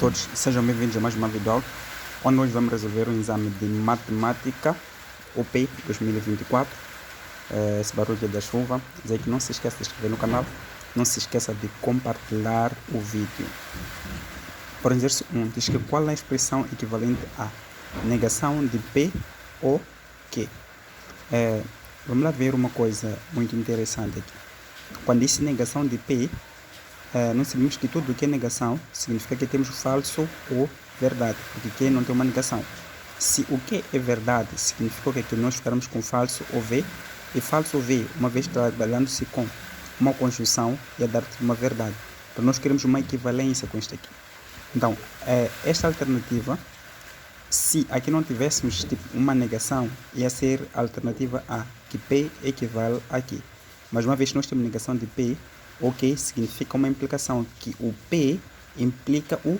todos, sejam bem-vindos a mais uma videoaula, onde hoje vamos resolver um exame de matemática UP 2024. Esse barulho da chuva, dizer que não se esqueça de inscrever no canal, não se esqueça de compartilhar o vídeo. Por exercício 1, diz que qual é a expressão equivalente a negação de P ou Q. Vamos lá ver uma coisa muito interessante aqui. Quando diz negação de P, nós sabemos que tudo que é negação significa que temos falso ou verdade, porque Q não tem uma negação. Se o que é verdade, significa que nós ficarmos com falso ou V, e falso ou V, uma vez trabalhando-se com uma conjunção, ia dar uma verdade. Então nós queremos uma equivalência com isto aqui. Então, esta alternativa, se aqui não tivéssemos uma negação, ia ser a alternativa A, que P equivale a Q. Mas uma vez que nós temos negação de P, o Q significa uma implicação, que o P implica o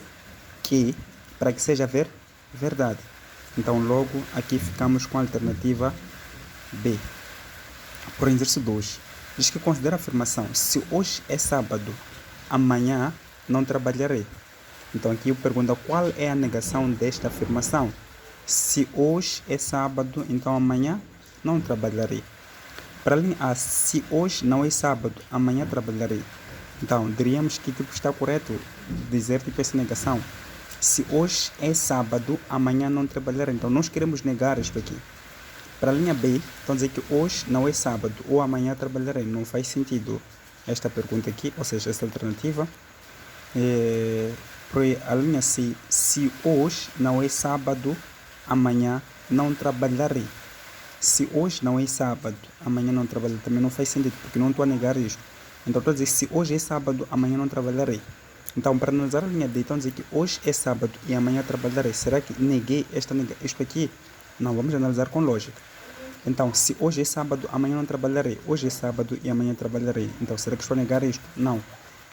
Q para que seja verdade. Então, logo, aqui ficamos com a alternativa B. Por exercício 2, diz que considera a afirmação: se hoje é sábado, amanhã não trabalharei. Então, aqui eu pergunto qual é a negação desta afirmação. Se hoje é sábado, então amanhã não trabalharei. Para a linha A, se hoje não é sábado, amanhã trabalharei. Então, diríamos que está correto dizer essa negação. Se hoje é sábado, amanhã não trabalharei. Então, nós queremos negar isto aqui. Para a linha B, então dizer que hoje não é sábado ou amanhã trabalharei. Não faz sentido esta pergunta aqui, ou seja, esta alternativa. Para a linha C, se hoje não é sábado, amanhã não trabalharei. Se hoje não é sábado, amanhã não trabalharei, também não faz sentido, porque não estou a negar isto. Então estou a dizer, se hoje é sábado, amanhã não trabalharei. Então, para analisar a linha D, então dizer que hoje é sábado e amanhã trabalharei. Será que neguei isto aqui? Não, vamos analisar com lógica. Então, se hoje é sábado, amanhã não trabalharei. Hoje é sábado e amanhã trabalharei. Então, será que estou a negar isto? Não.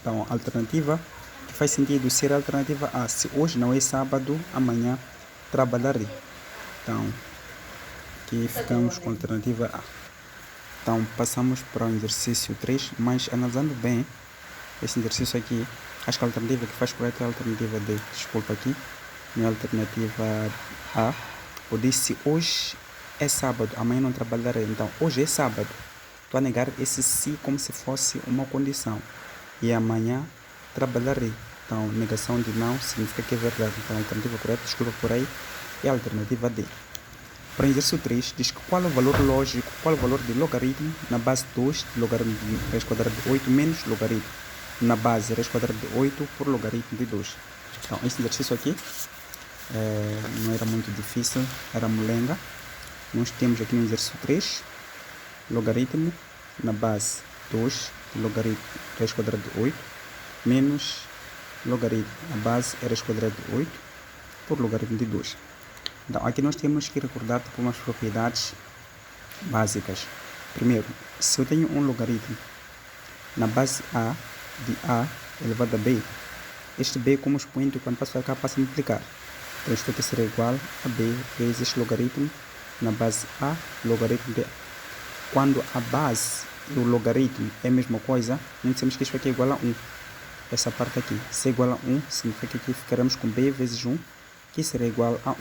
Então, a alternativa que faz sentido ser a alternativa A. Se hoje não é sábado, amanhã trabalharei. Então, aqui ficamos com a alternativa A. Então, passamos para o exercício 3, mas analisando bem esse exercício aqui, acho que a alternativa que faz correto é a alternativa D. Desculpa aqui, minha alternativa A. Eu disse hoje é sábado, amanhã não trabalharei. Então, hoje é sábado. Estou a negar esse se como se fosse uma condição. E amanhã trabalharei. Então, negação de não significa que é verdade. Então, a alternativa correta, desculpa por aí, é a alternativa D. Para o exercício 3, diz que qual é o valor lógico, qual é o valor de logaritmo na base 2 de logaritmo de raiz quadrada de 8 menos logaritmo na base raiz quadrada de 8 por logaritmo de 2. Então, esse exercício aqui não era muito difícil, era molenga. Nós temos aqui no exercício 3, logaritmo na base 2 de logaritmo raiz quadrada de 8 menos logaritmo na base raiz quadrada de 8 por logaritmo de 2. Então, aqui nós temos que recordar algumas propriedades básicas. Primeiro, se eu tenho um logaritmo na base A de A elevado a B, este B como expoente, quando passo para cá, passa a multiplicar. Então, isto aqui será igual a B vezes este logaritmo na base A, logaritmo de A. Quando a base e o logaritmo é a mesma coisa, nós dizemos que isto aqui é igual a 1. Essa parte aqui, se é igual a 1, significa que aqui ficaremos com B vezes 1, que será igual a 1.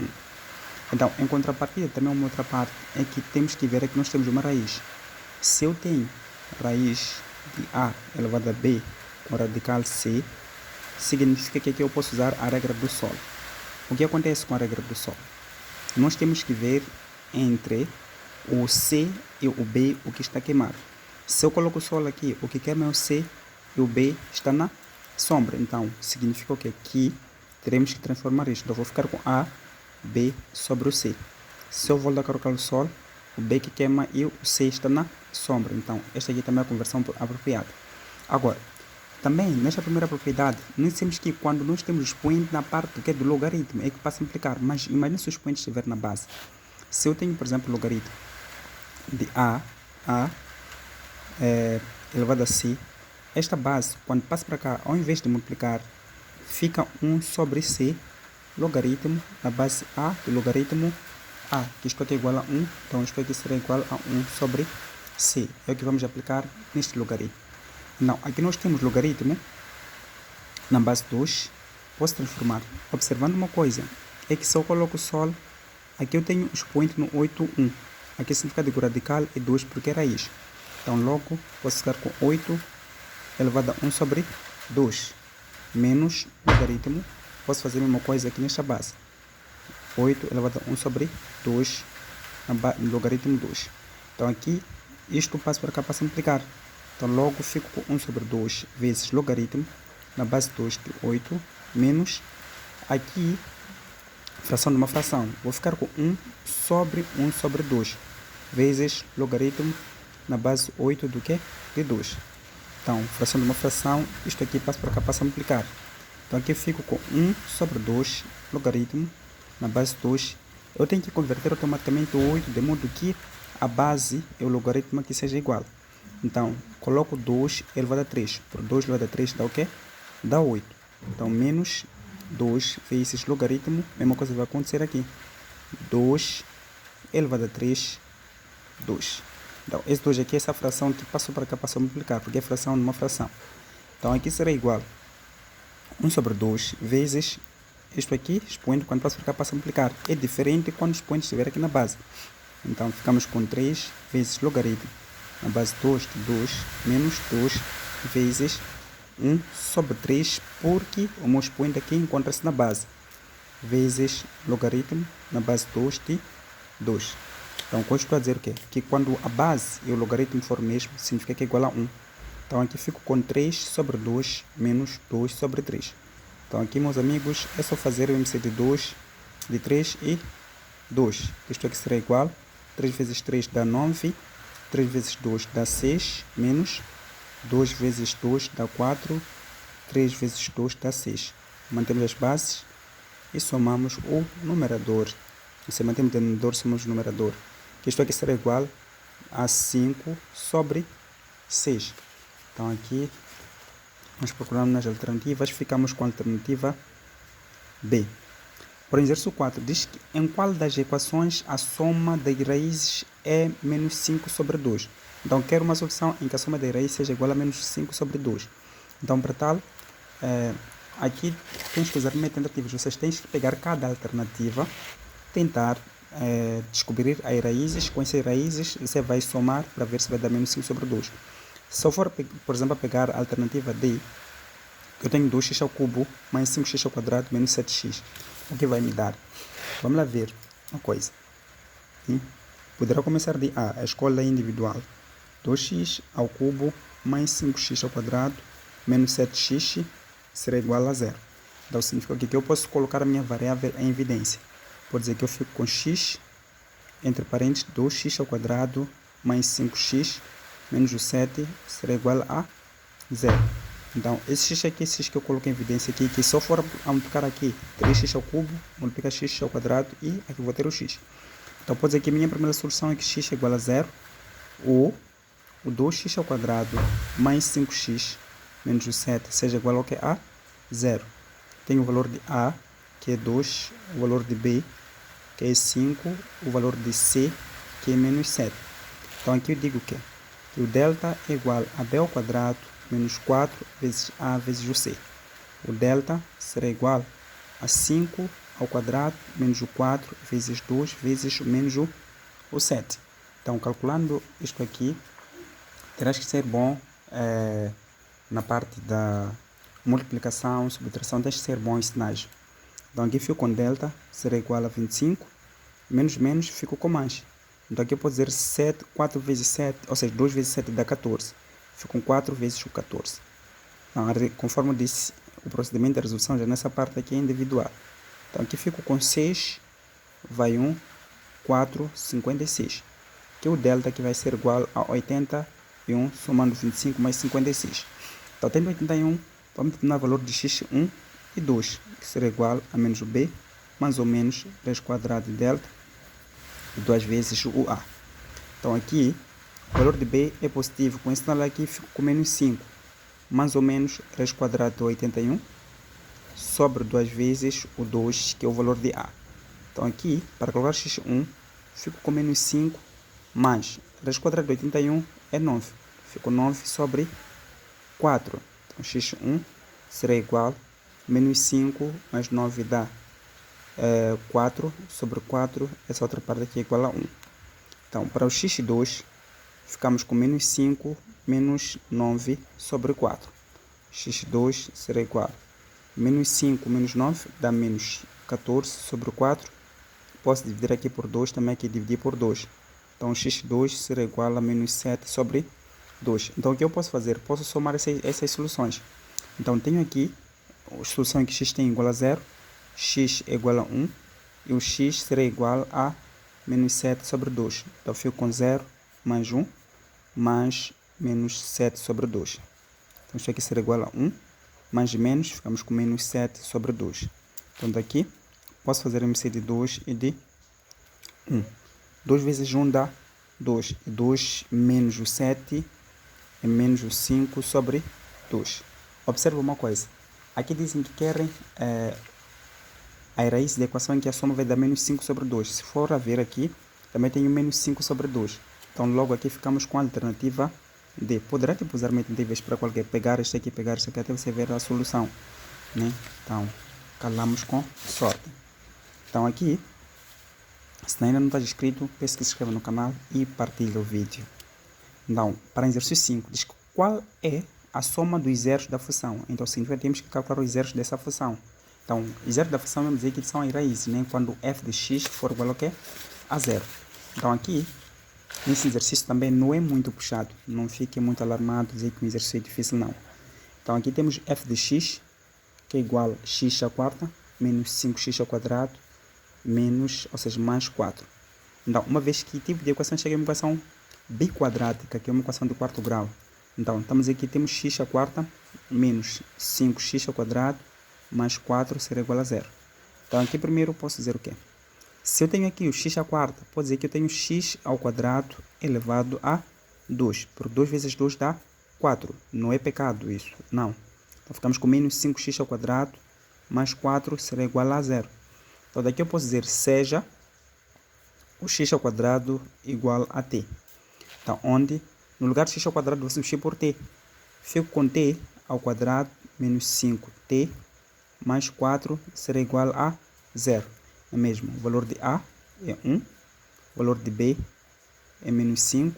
Então, em contrapartida, também uma outra parte é que temos que ver que nós temos uma raiz. Se eu tenho raiz de A elevado a B com radical C, significa que aqui eu posso usar a regra do Sol. O que acontece com a regra do Sol? Nós temos que ver entre o C e o B o que está queimado. Se eu coloco o Sol aqui, o que queima é o C e o B está na sombra. Então, significa que aqui teremos que transformar isto. Então, eu vou ficar com A, B sobre o C. Se eu voltar a colocar o Sol, o B que queima e o C está na sombra. Então, esta aqui também é a conversão apropriada. Agora, também, nesta primeira propriedade, nós temos que quando nós temos o expoente na parte que é do logaritmo, é que passa a implicar. Mas imagine se o expoente estiver na base. Se eu tenho, por exemplo, o logaritmo de A elevado a C, esta base, quando passa para cá, ao invés de multiplicar, fica 1 sobre C, logaritmo na base A do logaritmo A, que isto aqui é igual a 1, então isto aqui será igual a 1 sobre C. É o que vamos aplicar neste logaritmo. Então, aqui nós temos logaritmo na base 2 posso transformar. Observando uma coisa, é que se eu coloco o Sol, aqui eu tenho expoente no 8, 1. Aqui o significado de radical é 2 porque é raiz. Então logo posso ficar com 8 elevado a 1 sobre 2 menos logaritmo. Posso fazer a mesma coisa aqui nesta base. 8 elevado a 1 sobre 2 logaritmo 2. Então aqui, isto passa para cá para simplificar. Então logo fico com 1 sobre 2 vezes logaritmo na base 2 de 8 menos aqui fração de uma fração. Vou ficar com 1 sobre 2 vezes logaritmo na base 8 do que? De 2. Então, fração de uma fração, isto aqui passa para cá para simplificar. Então aqui eu fico com 1 sobre 2 logaritmo na base 2. Eu tenho que converter automaticamente o 8 de modo que a base e o logaritmo aqui seja igual. Então, coloco 2 elevado a 3. Por 2 elevado a 3 dá o quê? Dá 8. Então, menos 2 vezes logaritmo, mesma coisa vai acontecer aqui. 2 elevado a 3, 2. Então, esse 2 aqui é essa fração que passou para cá para multiplicar, porque é fração de uma fração. Então, aqui será igual 1 sobre 2 vezes isto aqui, expoente, quando passa para cá para multiplicar. É diferente quando o expoente estiver aqui na base. Então, ficamos com 3 vezes logaritmo na base 2 de 2 menos 2 vezes 1 sobre 3, porque o meu expoente aqui encontra-se na base, vezes logaritmo na base 2 de 2. Então, com isto estou a dizer o quê? Que quando a base e o logaritmo for o mesmo, significa que é igual a 1. Então, aqui fico com 3 sobre 2 menos 2 sobre 3. Então, aqui, meus amigos, é só fazer o MC de 2, de 3 e 2. Isto aqui será igual, 3 vezes 3 dá 9, 3 vezes 2 dá 6, menos 2 vezes 2 dá 4, 3 vezes 2 dá 6. Mantemos as bases e somamos o numerador. Se mantemos o denominador, somamos o numerador. Isto aqui será igual a 5 sobre 6. Então aqui, nós procuramos nas alternativas, ficamos com a alternativa B. Por exercício 4, diz que em qual das equações a soma das raízes é menos 5 sobre 2. Então, quero uma solução em que a soma das raízes seja igual a menos 5 sobre 2. Então, para tal, aqui tens que usar método tentativas. Vocês têm que pegar cada alternativa, tentar descobrir as raízes. Com essas raízes, você vai somar para ver se vai dar menos 5 sobre 2. Se eu for, por exemplo, pegar a alternativa D, eu tenho 2x ao cubo mais 5x ao quadrado menos 7x. O que vai me dar? Vamos lá ver uma coisa. Poderá começar de A, a escolha individual. 2x ao cubo mais 5x ao quadrado menos 7x será igual a 0. Então significa que eu posso colocar a minha variável em evidência. Pode dizer que eu fico com x, entre parênteses, 2x ao quadrado mais 5x menos o 7 será igual a 0. Então, esse x aqui, esse x que eu coloquei em evidência aqui, que só for multiplicar aqui 3x ao cubo, multiplica x ao quadrado e aqui vou ter o x. Então, pode dizer que a minha primeira solução é que x é igual a 0, ou o 2x ao quadrado mais 5x menos o 7 seja igual ao que? A 0. Tenho o valor de A, que é 2, o valor de B, que é 5, o valor de C, que é menos 7. Então, aqui eu digo que o delta é igual a B ao quadrado menos 4 vezes A vezes o C. O delta será igual a 5 ao quadrado menos o 4 vezes 2 vezes menos o 7. Então, calculando isto aqui, terás que ser bom na parte da multiplicação, subtração, tens que ser bom em sinais. Então, aqui fico com delta, será igual a 25, menos, fico com mais. Então, aqui eu posso dizer 7, 4 vezes 7, ou seja, 2 vezes 7 dá 14. Fico com 4 vezes o 14. Então, conforme eu disse, o procedimento de resolução já nessa parte aqui é individual. Então, aqui fico com 6, vai 1, 4, 56. Que o delta aqui vai ser igual a 81, somando 25 mais 56. Então, tendo 81, vamos determinar o valor de x, 1 e 2, que será igual a menos o b, mais ou menos raiz quadrada de delta, 2 vezes o a. Então, aqui, o valor de b é positivo, com esse sinal aqui fico com menos 5, mais ou menos raiz quadrada de 81, sobre 2 vezes o 2, que é o valor de a. Então, aqui, para colocar x1, fico com menos 5, mais raiz quadrada de 81 é 9. Fico 9 sobre 4. Então, x1 será igual menos 5 mais 9 dá 4 sobre 4, essa outra parte aqui é igual a 1. Então, para o x2, ficamos com menos 5 menos 9 sobre 4. x2 será igual a menos 5 menos 9 dá menos 14 sobre 4. Posso dividir aqui por 2, também aqui dividir por 2. Então, x2 será igual a menos 7 sobre 2. Então, o que eu posso fazer? Posso somar essas soluções. Então, tenho aqui a solução em que x tem igual a 0, x é igual a 1, e o x será igual a menos 7 sobre 2. Então, fico com 0 mais 1, mais menos 7 sobre 2. Então, isso aqui será igual a 1, mais menos, ficamos com menos 7 sobre 2. Então, daqui, posso fazer a MC de 2 e de 1. 2 vezes 1 dá 2. E 2 menos o 7 é menos o 5 sobre 2. Observa uma coisa. Aqui dizem que querem a raiz da equação em que a soma vai dar menos 5 sobre 2. Se for a ver aqui, também tenho menos 5 sobre 2. Então, logo aqui ficamos com a alternativa D. Poderá tipo usar métodos para qualquer. Pegar este aqui, pegar este aqui, até você ver a solução. Né? Então, calamos com sorte. Então, aqui, se ainda não está inscrito, peço que se inscreva no canal e partilhe o vídeo. Então, para exercício 5, diz qual é a soma dos zeros da função. Então, significa que temos que calcular os zeros dessa função. Então, os zeros da função, vamos dizer que são as raízes, né? Quando f de x for igual ao quê? A 0. Então, aqui, nesse exercício também não é muito puxado. Não fique muito alarmado, dizer que o exercício é difícil, não. Então, aqui temos f de x, que é igual a x à quarta, menos 5x ao quadrado, menos, ou seja, mais 4. Então, uma vez que tipo de equação chega a uma equação biquadrática, que é uma equação de quarto grau. Então, estamos aqui, temos x à quarta, menos 5x ao quadrado, mais 4 será igual a 0. Então, aqui primeiro eu posso dizer o quê? Se eu tenho aqui o x à quarta, pode dizer que eu tenho x ao quadrado elevado a 2. Por 2 vezes 2 dá 4. Não é pecado isso, não. Então, ficamos com menos 5x ao quadrado, mais 4 será igual a 0. Então, daqui eu posso dizer seja o x ao quadrado igual a t. Então, onde no lugar de x ao quadrado vou substituir por t. Fico com t ao quadrado menos 5t mais 4 será igual a 0. É mesmo, o valor de A é 1, o valor de B é menos 5,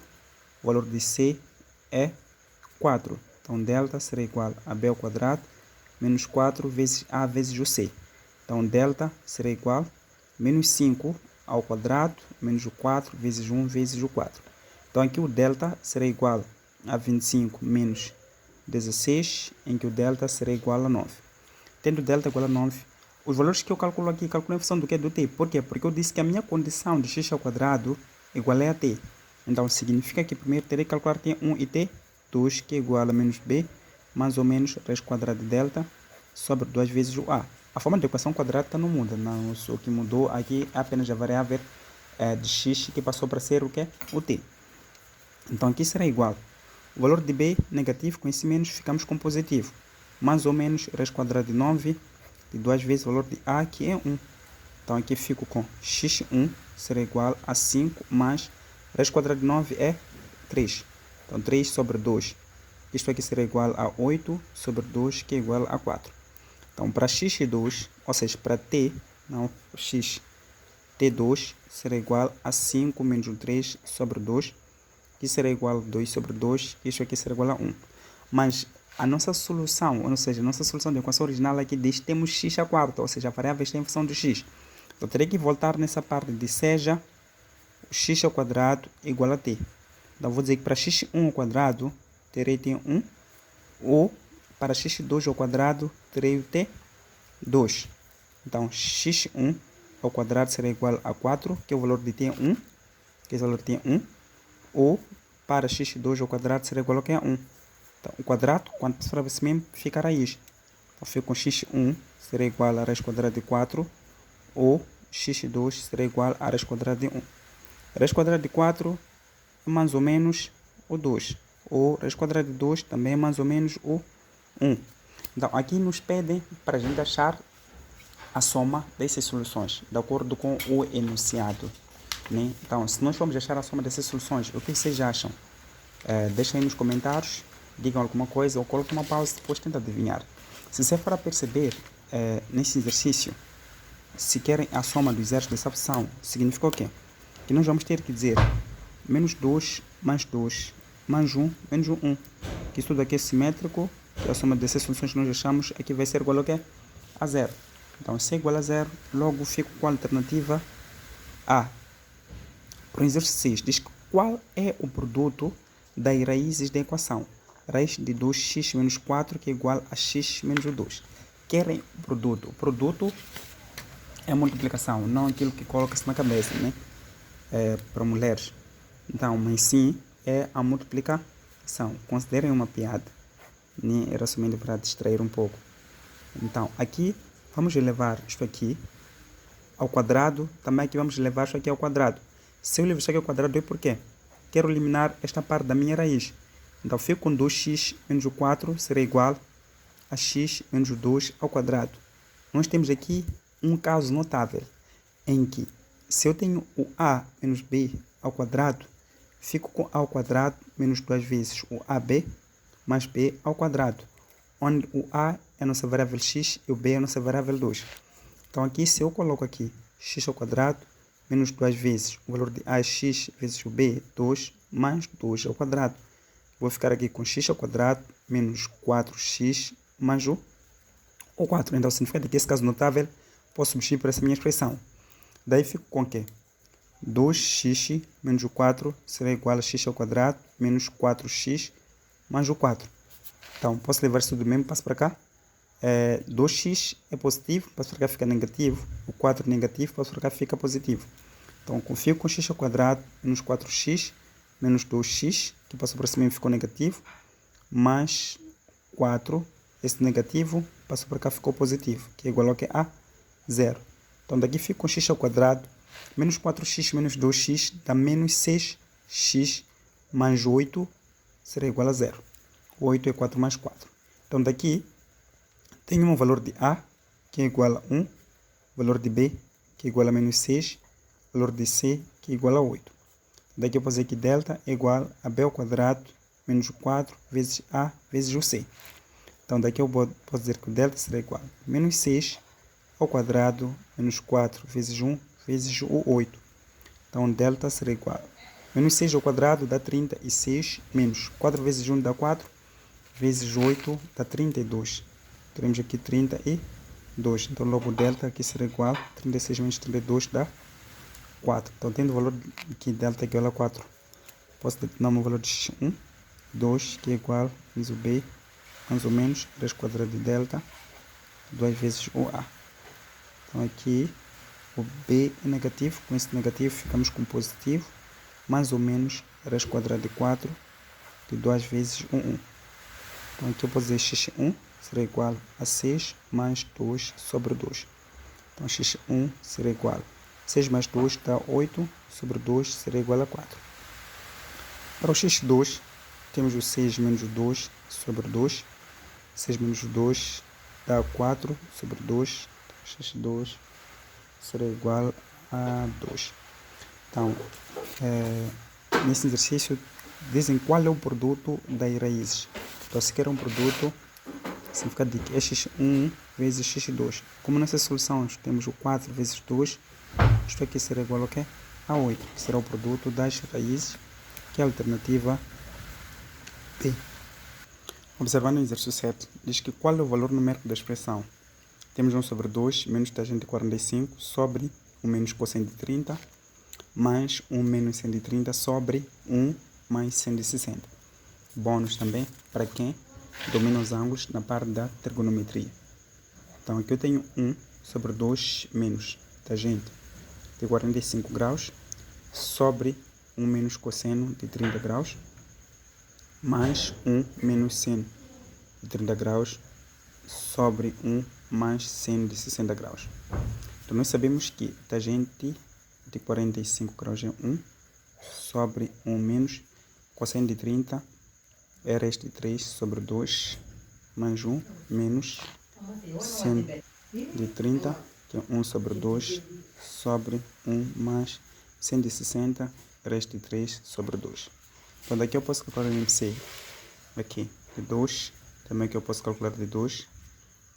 o valor de C é 4. Então, delta será igual a B ao quadrado menos 4 vezes A vezes o C. Então, delta será igual a menos 5 ao quadrado menos o 4 vezes 1 vezes o 4. Então, aqui o delta será igual a 25 menos 16, em que o delta será igual a 9. Tendo delta igual a 9, os valores que eu calculo aqui, calculo em função do que? Do t. Por quê? Porque eu disse que a minha condição de x ao quadrado igual a t. Então, significa que primeiro terei que calcular t1 e t2, que é igual a menos b, mais ou menos raiz quadrada de delta, sobre 2 vezes o a. A forma de equação quadrática não muda. Não, o que mudou aqui é apenas a variável de x, que passou para ser o que? O t. Então, aqui será igual. O valor de b negativo, com esse menos, ficamos com positivo. Mais ou menos raiz quadrada de 9, de 2 vezes o valor de a, que é 1. Então, aqui fico com x1 será igual a 5 mais raiz quadrada de 9 é 3. Então, 3 sobre 2. Isto aqui será igual a 8 sobre 2, que é igual a 4. Então, para x2, ou seja, para t, não, x, t2 será igual a 5 menos o 3 sobre 2, que será igual a 2 sobre 2, isto aqui será igual a 1. Mas a nossa solução, ou seja, a nossa solução da equação original aqui diz que temos x à quarta, ou seja, a variável está em função do x. Então, terei que voltar nessa parte de seja o x ao quadrado igual a t. Então, vou dizer que para x1 ao quadrado, terei t1, ou para x2 ao quadrado, terei o t2. Então, x1 ao quadrado será igual a 4, que é o valor de t1, que é o valor de t1, ou para x2 ao quadrado será igual a que é 1. Então, o quadrado, quando passar para esse mesmo, fica a raiz. Então, fico com x1 será igual a raiz quadrada de 4, ou x2 será igual a raiz quadrada de 1. Raiz quadrada de 4 é mais ou menos o 2, ou raiz quadrada de 2 também é mais ou menos o 1. Então, aqui nos pedem para a gente achar a soma dessas soluções, de acordo com o enunciado. Né? Então, se nós formos achar a soma dessas soluções, o que vocês acham? Deixem aí nos comentários, digam alguma coisa ou coloquem uma pausa e depois tenta adivinhar. Se você for a perceber, nesse exercício, se querem a soma dos zeros dessa opção, significa o quê? Que nós vamos ter que dizer menos 2 mais 2 mais 1 menos 1. Que isso tudo aqui é simétrico, que a soma dessas soluções que nós achamos aqui vai ser igual ao quê? A 0. Então, se é igual a 0, logo fico com a alternativa A. Para o exercício 6, diz que qual é o produto das raízes da equação? Raiz de 2x menos 4, que é igual a x menos 2. Querem o produto. O produto é a multiplicação, não aquilo que coloca-se na cabeça, né? Para mulheres. Então, mas sim, é a multiplicação. Considerem uma piada. Né? Era somente para distrair um pouco. Então, aqui, vamos elevar isto aqui ao quadrado. Também aqui vamos levar isto aqui ao quadrado. Se eu levar isto aqui ao quadrado, é porque quero eliminar esta parte da minha raiz. Então, fico com 2x menos o 4 será igual a x menos o 2 ao quadrado. Nós temos aqui um caso notável, em que se eu tenho o a menos b ao quadrado, fico com a ao quadrado menos 2 vezes o ab mais b ao quadrado, onde o a é a nossa variável x e o b é a nossa variável 2. Então, aqui, se eu coloco aqui x ao quadrado menos 2 vezes o valor de a é x vezes o b, 2, mais 2 ao quadrado. Vou ficar aqui com x ao quadrado menos 4x mais o 4. Então, significa que esse caso notável posso substituir por essa minha expressão. Daí fico com o quê? 2x menos o 4 será igual a x ao quadrado menos 4x mais o 4. Então, posso levar isso tudo mesmo, passo para cá. 2x é positivo, passo para cá fica negativo. O 4 é negativo, passo para cá fica positivo. Então, confio com x ao quadrado menos 4x menos 2x, que passou por cima e ficou negativo, mais 4, esse negativo passou para cá ficou positivo, que é igual ao que? A 0. Então, daqui fica com x ao quadrado menos 4x menos 2x dá menos 6x mais 8 será igual a 0. 8 é 4 mais 4. Então, daqui tenho um valor de A, que é igual a 1, valor de B, que é igual a menos 6, valor de C, que é igual a 8. Daqui eu posso dizer que delta é igual a B ao quadrado menos 4 vezes A vezes o C. Então, daqui eu posso dizer que o delta será igual a menos 6 ao quadrado menos 4 vezes 1 vezes o 8. Então, delta será igual a menos 6 ao quadrado dá 36, menos 4 vezes 1 dá 4, vezes 8 dá 32. Teremos aqui 32. Então, logo o delta aqui será igual a 36 menos 32 dá 4. Então, tendo o valor aqui delta igual a 4, posso determinar o valor de x1, 2, que é igual a menos o b, mais ou menos, raiz quadrada de delta, 2 vezes o a. Então, aqui o b é negativo, com esse negativo ficamos com positivo, mais ou menos, raiz quadrada de 4, de 2 vezes o 1. Então, aqui eu posso dizer x1 será igual a 6 mais 2 sobre 2. Então, x1 será igual a 6 mais 2 dá 8, sobre 2 será igual a 4. Para o x2, temos o 6 menos o 2 sobre 2. 6 menos o 2 dá 4 sobre 2. Então, x2 será igual a 2. Então, nesse exercício, dizem qual é o produto das raízes. Então, se quer um produto, significa que é x1 vezes x2. Como nessas soluções temos o 4 vezes 2, isto aqui será igual ao quê? A 8, que será o produto das raízes, que é a alternativa B. Observando o exercício 7, diz que qual é o valor numérico da expressão? Temos 1 sobre 2 menos tangente de 45 sobre 1 menos cosseno de 30 mais 1 menos 130 sobre 1 mais 160. Bônus também para quem domina os ângulos na parte da trigonometria. Então, aqui eu tenho 1 sobre 2 menos tangente de 45 graus sobre 1 menos cosseno de 30 graus mais 1 menos seno de 30 graus sobre 1 mais seno de 60 graus. Então, nós sabemos que tangente de 45 graus é 1 sobre 1 menos cosseno de 30 é raiz de 3 sobre 2 mais 1 menos seno de 30, que é 1 sobre 2 sobre 1 mais 160 raiz de 3 sobre 2. Então, daqui eu posso calcular o MC aqui de 2, também que eu posso calcular de 2,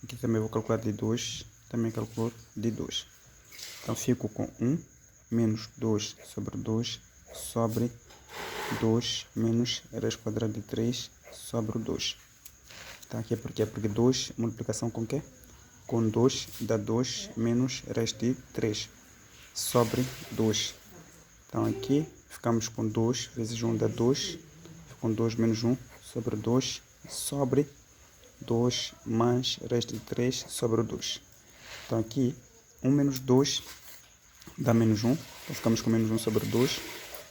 Aqui também vou calcular de 2, também calculo de 2. Então fico com 1 menos 2 sobre 2 sobre 2 menos raiz quadrada de 3 sobre 2. Então aqui é porque 2, multiplicação com quê? Com 2 dá 2 menos raiz de 3 sobre 2. Então aqui ficamos com 2 vezes 1 dá 2, com 2 menos 1 sobre 2 sobre 2 mais raiz de 3 sobre 2. Então aqui 1 menos 2 dá menos 1, então ficamos com menos 1 sobre 2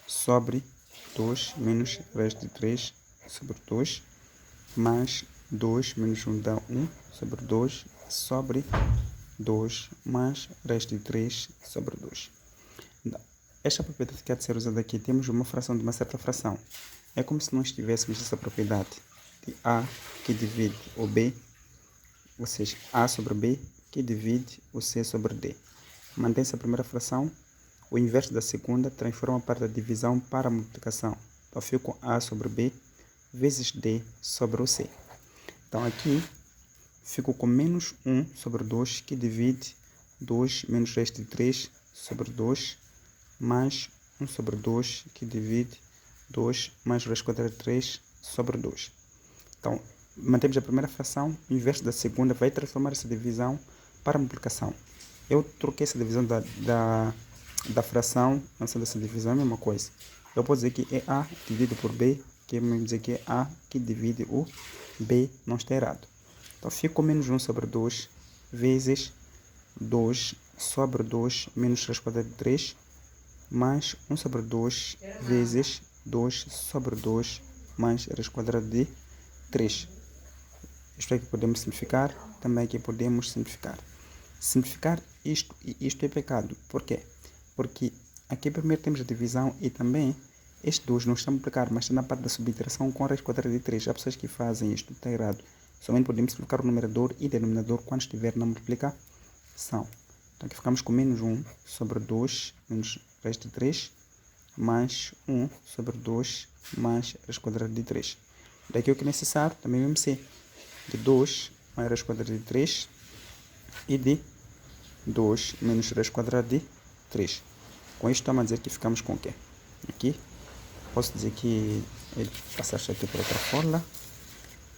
sobre 2 menos raiz de 3 sobre 2 mais 2 menos 1 dá 1 sobre 2 sobre 2 mais raiz de 3 sobre 2. Esta propriedade que há de ser usada aqui, temos uma fração de uma certa fração. É como se nós tivéssemos essa propriedade de A que divide o B, ou seja, A sobre B que divide o C sobre D. Mantém-se a primeira fração, o inverso da segunda transforma para a divisão para a multiplicação. Então fico com A sobre B vezes D sobre o C. Então aqui fico com menos 1 sobre 2 que divide 2 menos raiz de 3 sobre 2 mais 1 sobre 2 que divide 2 mais raiz quadrada de 3 sobre 2. Então, mantemos a primeira fração, o inverso da segunda vai transformar essa divisão para multiplicação. Eu troquei essa divisão da fração, não sei dessa divisão, é a mesma coisa. Eu posso dizer que é A dividido por B, que é mesmo dizer que é A que divide o B, não está errado. Então, fico com menos 1 sobre 2 vezes 2 sobre 2 menos raiz quadrada de 3 mais 1 sobre 2 vezes 2 sobre 2 mais raiz quadrada de 3. Isto aqui podemos simplificar, também aqui podemos simplificar. Simplificar isto e isto é pecado. Por quê? Porque aqui primeiro temos a divisão e também este 2 não está a multiplicar, mas está na parte da subtração com a raiz quadrada de 3. Há pessoas que fazem isto, está errado. Somente podemos simplificar o numerador e denominador quando estiver na multiplicação. Então aqui ficamos com menos 1 sobre 2 menos raiz de 3 mais 1 sobre 2 mais raiz quadrada de 3. Daqui o que é necessário também vamos ser de 2 mais raiz quadrada de 3 e de 2 menos raiz quadrada de 3. Com isto estamos a dizer que ficamos com o quê? Aqui posso dizer que ele passaste aqui por outra fórmula,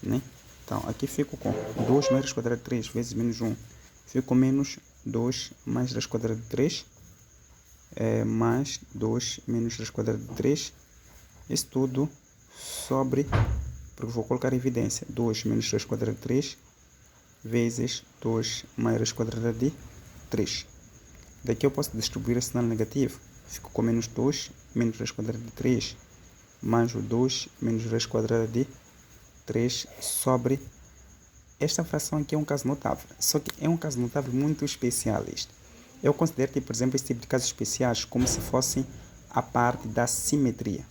né? Então aqui fico com 2 mais raiz quadrada de 3 vezes menos 1. Fico com menos 2 mais raiz quadrada de 3 mais 2 menos raiz quadrada de 3. Isso tudo sobre, porque vou colocar em evidência, 2 menos raiz quadrada de 3 vezes 2 mais raiz quadrada de 3. Daqui eu posso distribuir esse sinal negativo. Fico com menos 2 menos raiz quadrada de 3 mais o 2 menos raiz quadrada de 3 sobre... Esta fração aqui é um caso notável, só que é um caso notável muito especial este. Eu considero que, por exemplo, esse tipo de casos especiais como se fossem a parte da simetria.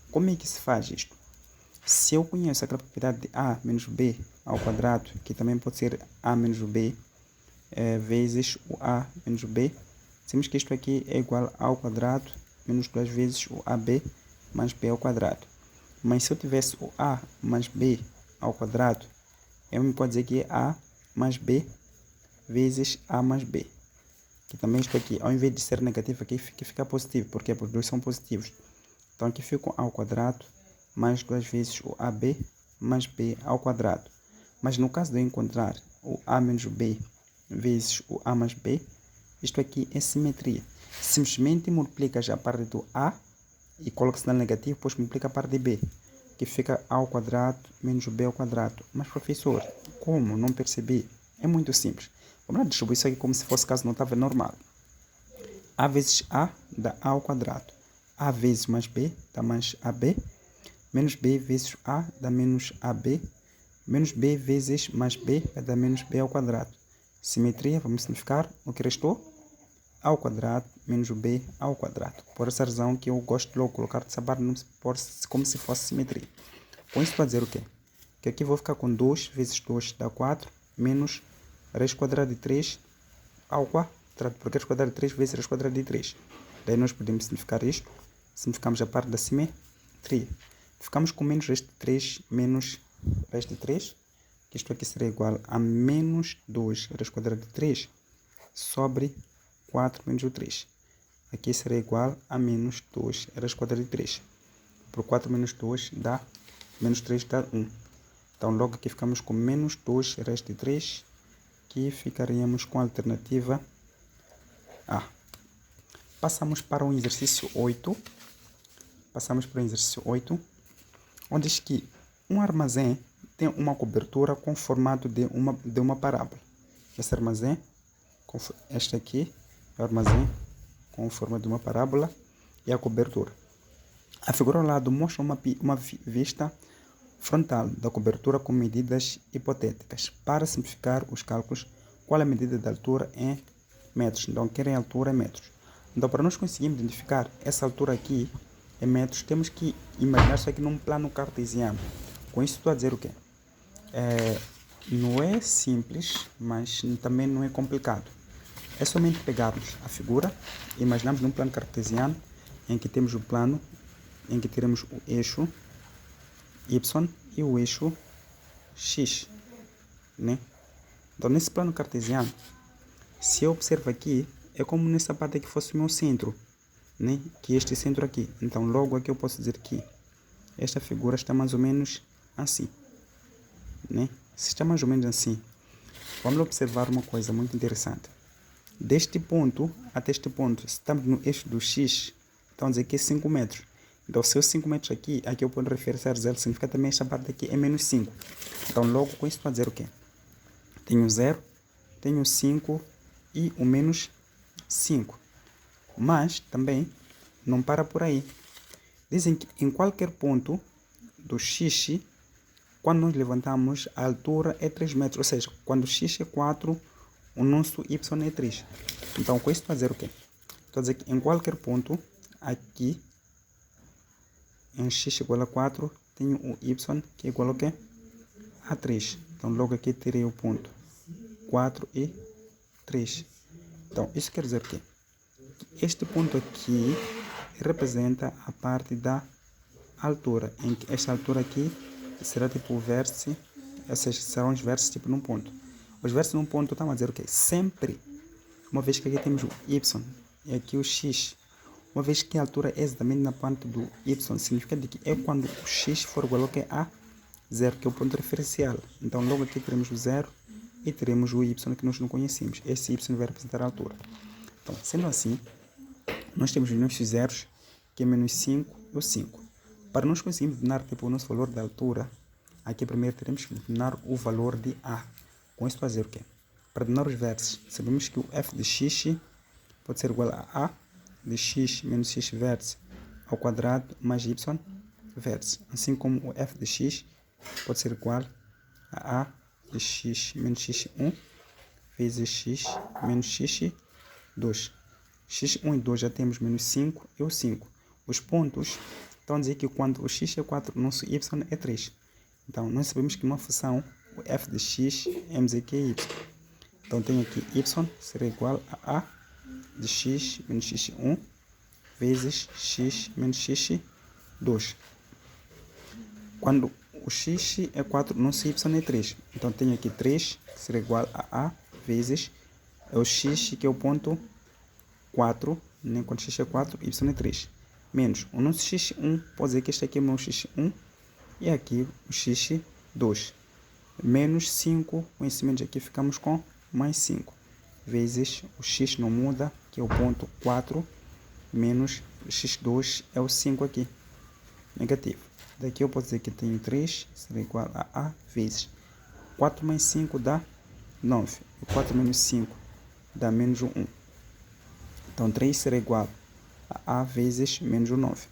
Como é que se faz isto? Se eu conheço aquela propriedade de A menos B ao quadrado, que também pode ser A menos B vezes o A menos B, dizemos que isto aqui é igual ao quadrado menos 2 vezes o AB mais B ao quadrado. Mas se eu tivesse o A mais B ao quadrado, eu me pode dizer que é A mais B vezes A mais B. Que também isto aqui, ao invés de ser negativo, aqui fica positivo. Por quê? Porque os dois são positivos. Então aqui fica A ao quadrado mais 2 vezes o AB mais B ao quadrado. Mas no caso de eu encontrar o A menos B vezes o A mais B, isto aqui é simetria. Simplesmente multiplica já a parte do A e coloca sinal negativo, depois multiplica a parte de B, que fica A ao quadrado menos o B ao quadrado. Mas professor, como? Não percebi. É muito simples. Vamos distribuir isso aqui como se fosse caso notável normal. A vezes A dá A ao quadrado. A vezes mais B dá mais AB. Menos B vezes A dá menos AB. Menos B vezes mais B vai dar menos B ao quadrado. Simetria, vamos simplificar. O que restou? A ao quadrado menos o B ao quadrado. Por essa razão que eu gosto de logo colocar essa barra como se fosse simetria. Com isso, vai dizer o quê? Que aqui vou ficar com 2 vezes 2 dá 4, menos raiz quadrada de 3 ao quadrado, porque raiz quadrada de 3 vezes raiz quadrada de 3. Daí nós podemos simplificar isto. Simplificamos a parte da simetria. Ficamos com menos raiz de 3 menos raiz de 3. que isto aqui será igual a menos 2 raiz quadrada de 3 sobre 4 menos o 3. Aqui será igual a menos 2 raiz quadrada de 3. Por 4 menos 2 dá menos 3 dá 1. Então logo aqui ficamos com menos 2 raiz de 3, que ficaríamos com a alternativa A. Passamos para o exercício 8. Onde diz que um armazém tem uma cobertura com formato de uma parábola. Esse armazém, este aqui é o armazém com forma de uma parábola e a cobertura. A figura ao lado mostra uma vista frontal da cobertura com medidas hipotéticas. Para simplificar os cálculos, qual é a medida da altura em metros? Então, querem a altura em metros. Então, para nós conseguirmos identificar essa altura aqui em metros, temos que imaginar isso aqui num plano cartesiano. Com isso, estou a dizer o quê? Não é simples, mas também não é complicado. É somente pegarmos a figura, imaginamos num plano cartesiano, em que temos o plano, em que teremos o eixo y e o eixo x, né? Então, nesse plano cartesiano, se eu observo aqui, é como nessa parte aqui fosse o meu centro, né? Que este centro aqui. Então, logo aqui eu posso dizer que esta figura está mais ou menos assim, né? Se está mais ou menos assim, vamos observar uma coisa muito interessante. Deste ponto até este ponto, se estamos no eixo do x, então dizer que é 5 metros. Então, se eu 5 metros aqui eu ponho referência a zero, significa também esta parte aqui é menos 5. Então, logo com isso estou a dizer o quê? Tenho 0, tenho 5 e o menos 5. Mas também não para por aí. Dizem que em qualquer ponto do x, quando nós levantamos, a altura é 3 metros. Ou seja, quando o x é 4, o nosso y é 3. Então, com isso estou a dizer o quê? Estou a dizer que em qualquer ponto aqui, em x igual a 4, tenho o y que é igual a quê? A 3. Então, logo aqui terei o ponto 4 e 3. Então, isso quer dizer que este ponto aqui representa a parte da altura, em que esta altura aqui será tipo o vértice, ou seja, serão os vértices tipo num ponto. Os vértices num ponto estão a dizer o quê? Sempre, uma vez que aqui temos o y e aqui o x, uma vez que a altura é exatamente na parte do y, significa que é quando o x for igual ao que a 0, que é o ponto referencial. Então, logo aqui teremos o 0 e teremos o y que nós não conhecemos. Esse y vai representar a altura. Então, sendo assim, nós temos os nossos zeros, que é menos 5 e o 5. Para nós conseguirmos determinar tipo, o nosso valor de altura, aqui primeiro teremos que determinar o valor de A. Com isso fazer o quê? Para determinar os vértices, sabemos que o f de x pode ser igual a de x menos x vértice ao quadrado mais y vértice. Assim como o f de x pode ser igual a de x menos x1 vezes x menos x2. x1 e 2 já temos menos 5 e o 5. Os pontos estão a dizer que quando o x é 4, o nosso y é 3. Então, nós sabemos que numa função, o f de x é dizer que é y. Então, tenho aqui y será igual a de x menos x1 vezes x menos x2. Quando o x é 4, o nosso y é 3. Então, tenho aqui 3, que será igual a vezes o x, que é o ponto 4, né? Quando x é 4, y é 3. Menos o nosso x1, pode dizer que este aqui é o meu x1 e aqui o x2. Menos 5, conhecimentos aqui ficamos com mais 5. Vezes o x não muda, que é o ponto 4, menos o x2 é o 5 aqui, negativo. Daqui eu posso dizer que tenho 3, será igual a vezes 4 mais 5 dá 9. E 4 menos 5 dá menos 1. Então 3 será igual a vezes menos o 9.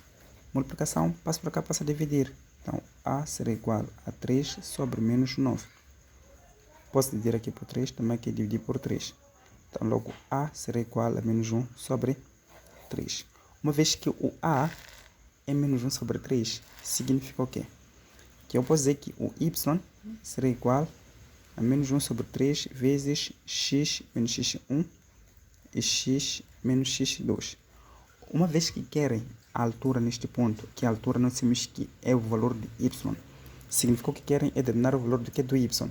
Multiplicação, passo para cá, passa a dividir. Então, A será igual a 3 sobre menos 9. Posso dividir aqui por 3, também aqui dividir por 3. Então, logo, A será igual a menos 1 sobre 3. Uma vez que o A é menos 1 sobre 3, significa o quê? Que eu posso dizer que o Y será igual a menos 1 sobre 3 vezes x menos x1 e x menos x2. Uma vez que querem a altura neste ponto, que a altura nós sabemos que é o valor de y, significa que querem é determinar o valor do que do y.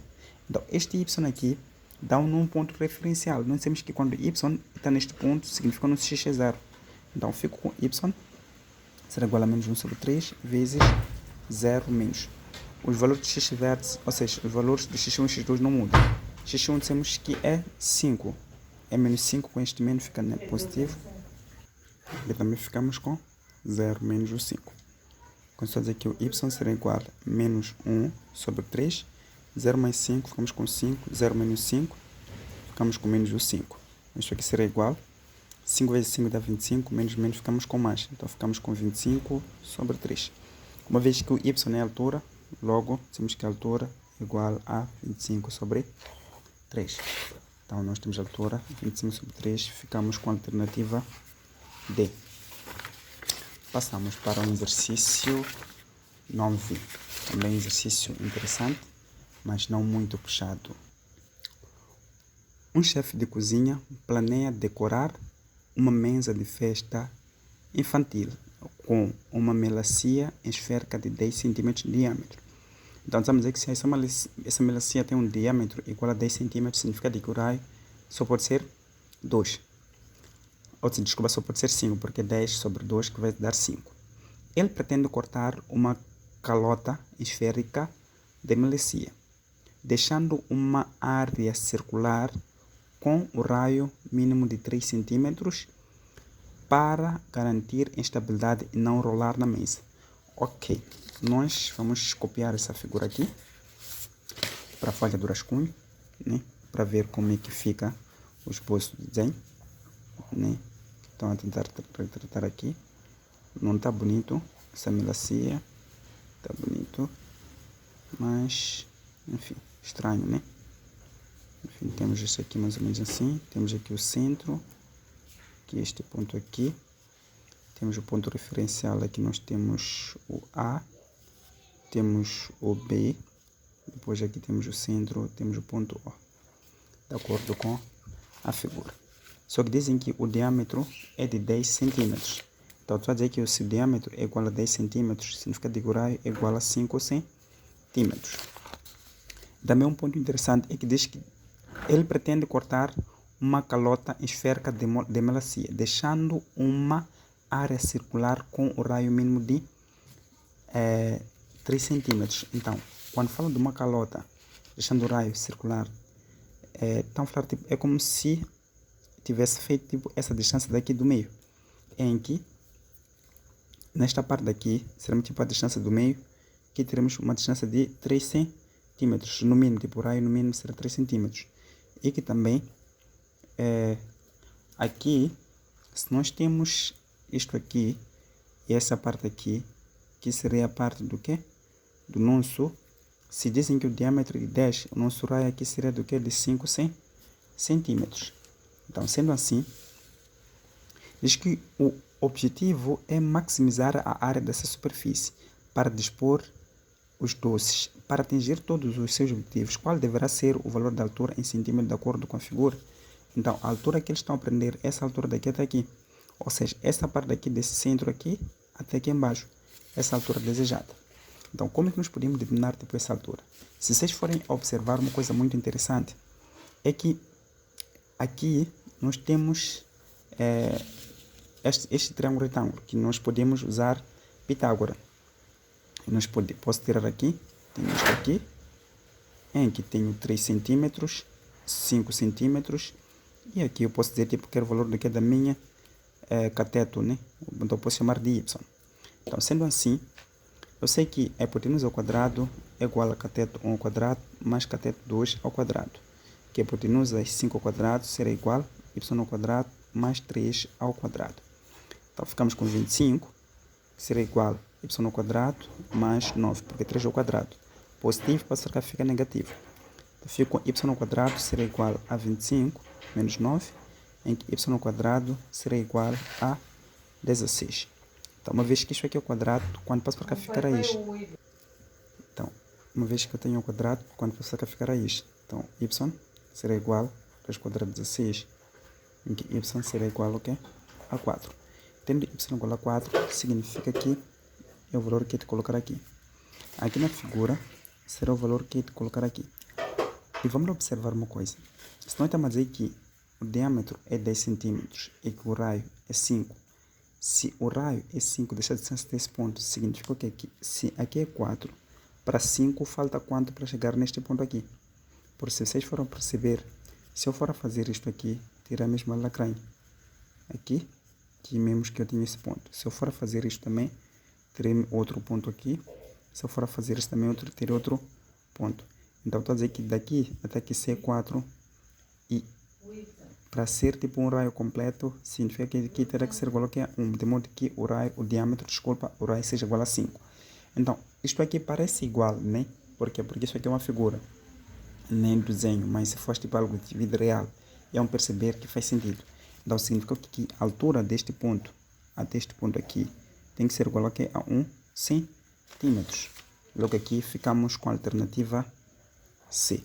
Então, este y aqui dá um ponto referencial. Nós temos que quando y está neste ponto, significa que o nosso x é 0. Então, fico com y será igual a menos 1 sobre 3 vezes 0 menos. Os valores de x vértice, ou seja, os valores de x1 e x2 não mudam. x1 dizemos que é 5. É menos 5, com este menos fica positivo. E também ficamos com 0 menos o 5. Quando só dizer que o y será igual a menos 1 sobre 3. 0 mais 5, ficamos com 5. 0 menos 5, ficamos com menos o 5. Isto aqui será igual. 5 vezes 5 dá 25, menos menos ficamos com mais. Então ficamos com 25 sobre 3. Uma vez que o y é a altura, logo temos que a altura é igual a 25 sobre 3. Então nós temos a altura 25 sobre 3, ficamos com a alternativa D. Passamos para o exercício 9. Também um exercício interessante, mas não muito puxado. Um chefe de cozinha planeia decorar uma mesa de festa infantil com uma melancia esférica de 10 cm de diâmetro. Então, vamos dizer que se essa melancia tem um diâmetro igual a 10 cm, significa que o raio só pode ser 2. Ou seja, desculpa, só pode ser 5, porque é 10 sobre 2 que vai dar 5. Ele pretende cortar uma calota esférica de melancia, deixando uma área circular com o raio mínimo de 3 cm para garantir instabilidade e não rolar na mesa. Ok, nós vamos copiar essa figura aqui para a folha do rascunho, né? Para ver como é que fica o esboço do desenho, né? Então, a tentar retratar aqui. Não está bonito essa melancia, está bonito, mas enfim, estranho, né? Enfim, temos isso aqui mais ou menos assim. Temos aqui o centro, que é este ponto aqui. Temos o ponto referencial, aqui nós temos o A, temos o B, depois aqui temos o centro, temos o ponto O, de acordo com a figura. Só que dizem que o diâmetro é de 10 centímetros. Então, tu vai dizer que se o diâmetro é igual a 10 centímetros, significa que o raio é igual a 5 centímetros. Também um ponto interessante é que diz que ele pretende cortar uma calota esférica de melancia, deixando uma área circular com o raio mínimo de 3 centímetros. Então, quando falo de uma calota deixando o raio circular, é como se tivesse feito tipo, essa distância daqui do meio, em que nesta parte daqui será tipo a distância do meio, que teremos uma distância de 3 centímetros no mínimo, tipo o raio no mínimo será 3 centímetros. E que também aqui, se nós temos isto aqui e essa parte aqui, que seria a parte do que? Do nosso, se dizem que o diâmetro é de 10, o nosso raio aqui seria do que? De 5 centímetros. Então, sendo assim, diz que o objetivo é maximizar a área dessa superfície para dispor os doces. Para atingir todos os seus objetivos, qual deverá ser o valor da altura em centímetros de acordo com a figura? Então, a altura que eles estão a prender, essa altura daqui até aqui. Ou seja, essa parte daqui desse centro aqui até aqui embaixo. Essa altura desejada. Então, como é que nós podemos determinar tipo, essa altura? Se vocês forem observar uma coisa muito interessante, é que aqui nós temos este triângulo retângulo, que nós podemos usar Pitágoras. Posso tirar aqui, tenho isto aqui, em que tenho 3 centímetros, 5 centímetros, e aqui eu posso dizer tipo, que é o valor daqui da minha cateto, né? Então eu posso chamar de y. Então, sendo assim, eu sei que a hipotenusa ao quadrado é igual a cateto 1 ao quadrado mais cateto 2 ao quadrado, que a hipotenusa 5 ao quadrado será igual a y ao quadrado mais 3 ao quadrado. Então, ficamos com 25, que será igual a y ao quadrado mais 9, porque 3 ao quadrado. Positivo para cá fica negativo. Então, fico com y ao quadrado será igual a 25 menos 9, em que y ao quadrado será igual a 16. Então, uma vez que isso aqui é o quadrado, quando passo para cá ficará isto. Então, uma vez que eu tenho o quadrado, quando passo para cá ficará isto. Então, y será igual a 3 quadrado 16, em que y será igual ao quê? A 4. Tendo y igual a 4, significa que é o valor que eu te colocar aqui. Aqui na figura, será o valor que eu te colocar aqui. E vamos observar uma coisa. Se nós estamos a dizer que o diâmetro é 10 centímetros e que o raio é 5, se o raio é 5, deixa de ser desse ponto, significa que aqui, se aqui é 4, para 5 falta quanto para chegar neste ponto aqui? Por se vocês foram perceber, se eu for a fazer isto aqui, tirar a mesma lacranha. Aqui, mesmo que eu tenho esse ponto. Se eu for a fazer isto também, terei outro ponto aqui. Se eu for a fazer isto também, terei outro ponto. Então, estou a dizer que daqui até aqui C4 e para ser tipo um raio completo, significa que aqui terá que ser igual a 1, de modo que o diâmetro, o raio seja igual a 5. Então, isto aqui parece igual, né? Por quê? Porque isso aqui é uma figura, nem desenho, mas se fosse tipo algo de vida real, iam perceber que faz sentido. Então, significa que a altura deste ponto até este ponto aqui tem que ser igual a 1 centímetros. Logo aqui ficamos com a alternativa C.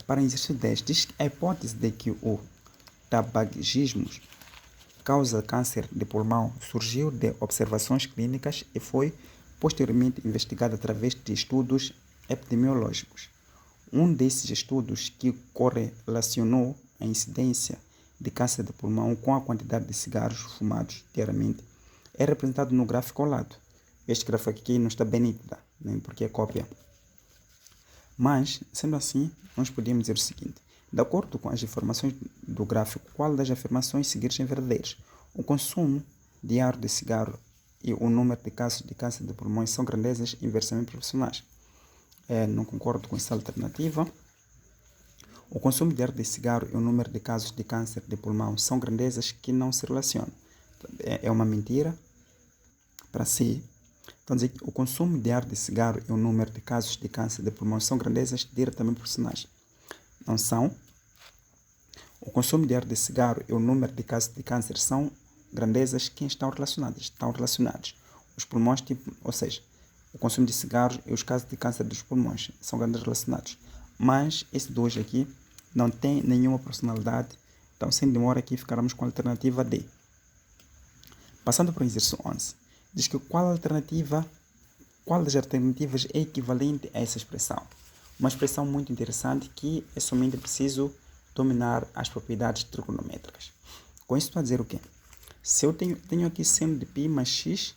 Para exercício 10, diz que a hipótese de que o tabagismo causa câncer de pulmão surgiu de observações clínicas e foi posteriormente investigada através de estudos epidemiológicos. Um desses estudos que correlacionou a incidência de câncer de pulmão com a quantidade de cigarros fumados diariamente é representado no gráfico ao lado. Este gráfico aqui não está bem nítido, né, porque é cópia. Mas, sendo assim, nós podemos dizer o seguinte: de acordo com as informações do gráfico, qual das afirmações seguintes é verdadeira? O consumo diário de cigarro e o número de casos de câncer de pulmões são grandezas inversamente proporcionais. Não concordo com essa alternativa. O consumo diário de cigarro e o número de casos de câncer de pulmão são grandezas que não se relacionam. É uma mentira. Para si, então, dizer que o consumo diário de cigarro e o número de casos de câncer de pulmão são grandezas diretamente proporcionais. Não são. O consumo diário de cigarro e o número de casos de câncer são grandezas que estão relacionadas. Os pulmões, ou seja, o consumo de cigarros e os casos de câncer dos pulmões são grandezas relacionados. Mas esses dois aqui não tem nenhuma proporcionalidade. Então, sem demora aqui, ficaremos com a alternativa D. Passando para o exercício 11. Diz que qual das alternativas é equivalente a essa expressão? Uma expressão muito interessante que é somente preciso dominar as propriedades trigonométricas. Com isso estou a dizer o quê? Se eu tenho aqui seno de π mais x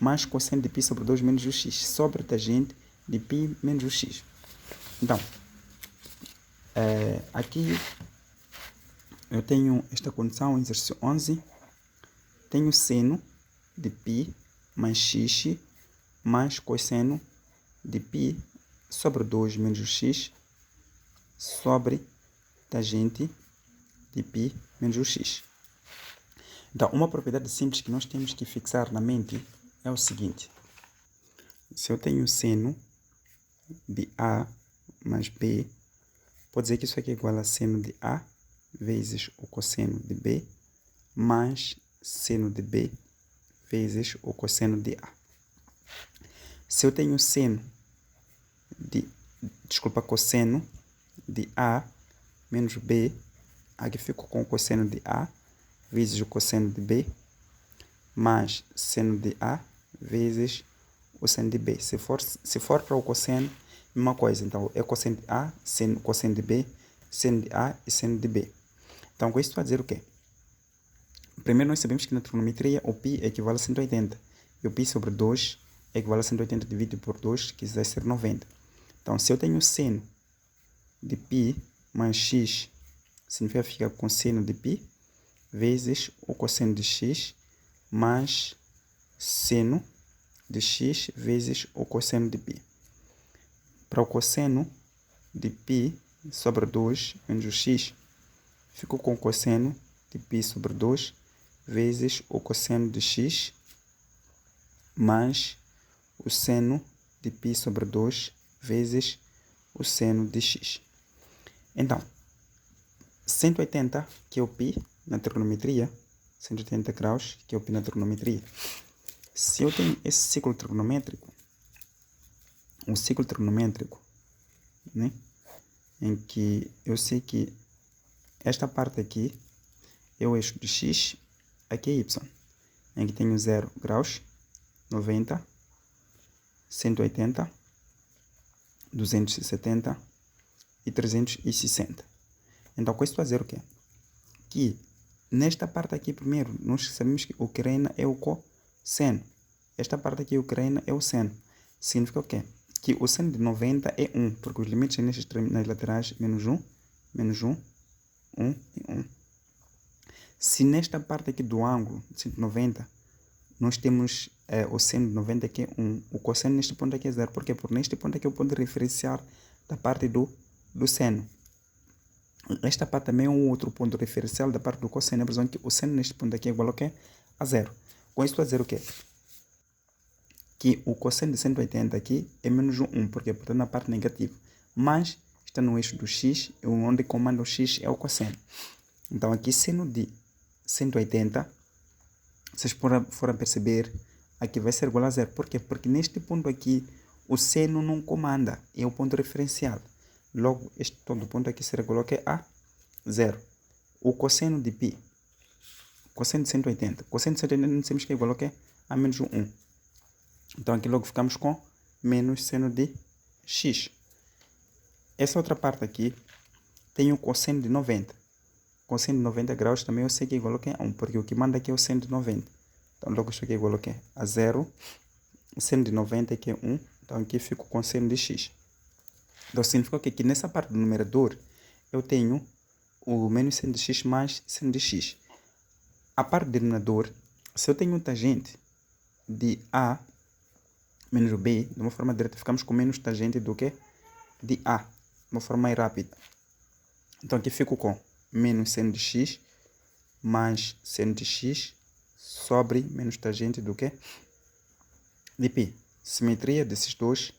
mais cosseno de π sobre 2 menos o x sobre tangente de π menos o x. Então, aqui eu tenho esta condição, exercício 11, tenho seno de π mais x mais cosseno de π sobre 2 menos o x sobre tangente de π menos o x. Então, uma propriedade simples que nós temos que fixar na mente é o seguinte: se eu tenho seno de A mais B, pode dizer que isso aqui é igual a seno de A vezes o cosseno de B mais seno de B vezes o cosseno de A. Se eu tenho cosseno de A menos B, aqui fico com o cosseno de A vezes o cosseno de B mais seno de A vezes o seno de B. Se for para o cosseno, mesma coisa. Então, é cosseno de A, cosseno de B, seno de A e seno de B. Então, com isso estou a dizer o quê? Primeiro, nós sabemos que na trigonometria o π equivale a 180. E o π sobre 2 equivale a 180 dividido por 2, que vai ser 90. Então, se eu tenho seno de π mais x, significa ficar com seno de π vezes o cosseno de x mais seno de x vezes o cosseno de π. Para o cosseno de π sobre 2 menos o x, fico com o cosseno de π sobre 2 vezes o cosseno de x mais o seno de π sobre 2 vezes o seno de x. Então, 180, que é o π na trigonometria, 180 graus, que é o π na trigonometria. Se eu tenho esse ciclo trigonométrico, né, em que eu sei que esta parte aqui é o eixo de x, aqui é y, em que tenho 0 graus, 90, 180, 270 e 360. Então, com isso estou a dizer o quê? Que nesta parte aqui, primeiro, nós sabemos que o que reina é o cosseno. Esta parte aqui, o que reina é o seno. Significa o quê? Que o seno de 90 é 1, porque os limites nas laterais, menos 1, 1 e 1. Se nesta parte aqui do ângulo de 190, nós temos o seno de 90 que é 1, o cosseno neste ponto aqui é 0. Por quê? Porque neste ponto aqui é o ponto referencial da parte do seno. Esta parte também é um outro ponto referencial da parte do cosseno. Por exemplo, que o seno neste ponto aqui é igual ao quê? A 0. Com isso estou a dizer o quê? Que o cosseno de 180 aqui é menos 1. Por quê? Porque está na parte negativa. Mas está no eixo do x, onde comanda o x é o cosseno. Então aqui seno de 180, vocês foram perceber, aqui vai ser igual a 0. Por quê? Porque neste ponto aqui, o seno não comanda, é o ponto referencial. Logo, este todo ponto aqui será igual a 0. O cosseno de π, cosseno de 180, cosseno de 180 não sabemos que é igual a menos 1. Então aqui logo ficamos com menos seno de x. Essa outra parte aqui tem o cosseno de 90. Cosseno de 90 graus também eu sei que é igual a 1, porque o que manda aqui é o seno de 90. Então logo isso aqui é igual a 0. O seno de 90 aqui é 1. Então aqui fico com seno de x. Então significa que aqui nessa parte do numerador eu tenho o menos seno de x mais seno de x. A parte do denominador, se eu tenho tangente de A menos B, de uma forma direta ficamos com menos tangente do que de A, de uma forma mais rápida. Então aqui fico com menos seno de x mais seno de x sobre menos tangente do que de π. Simetria desses dois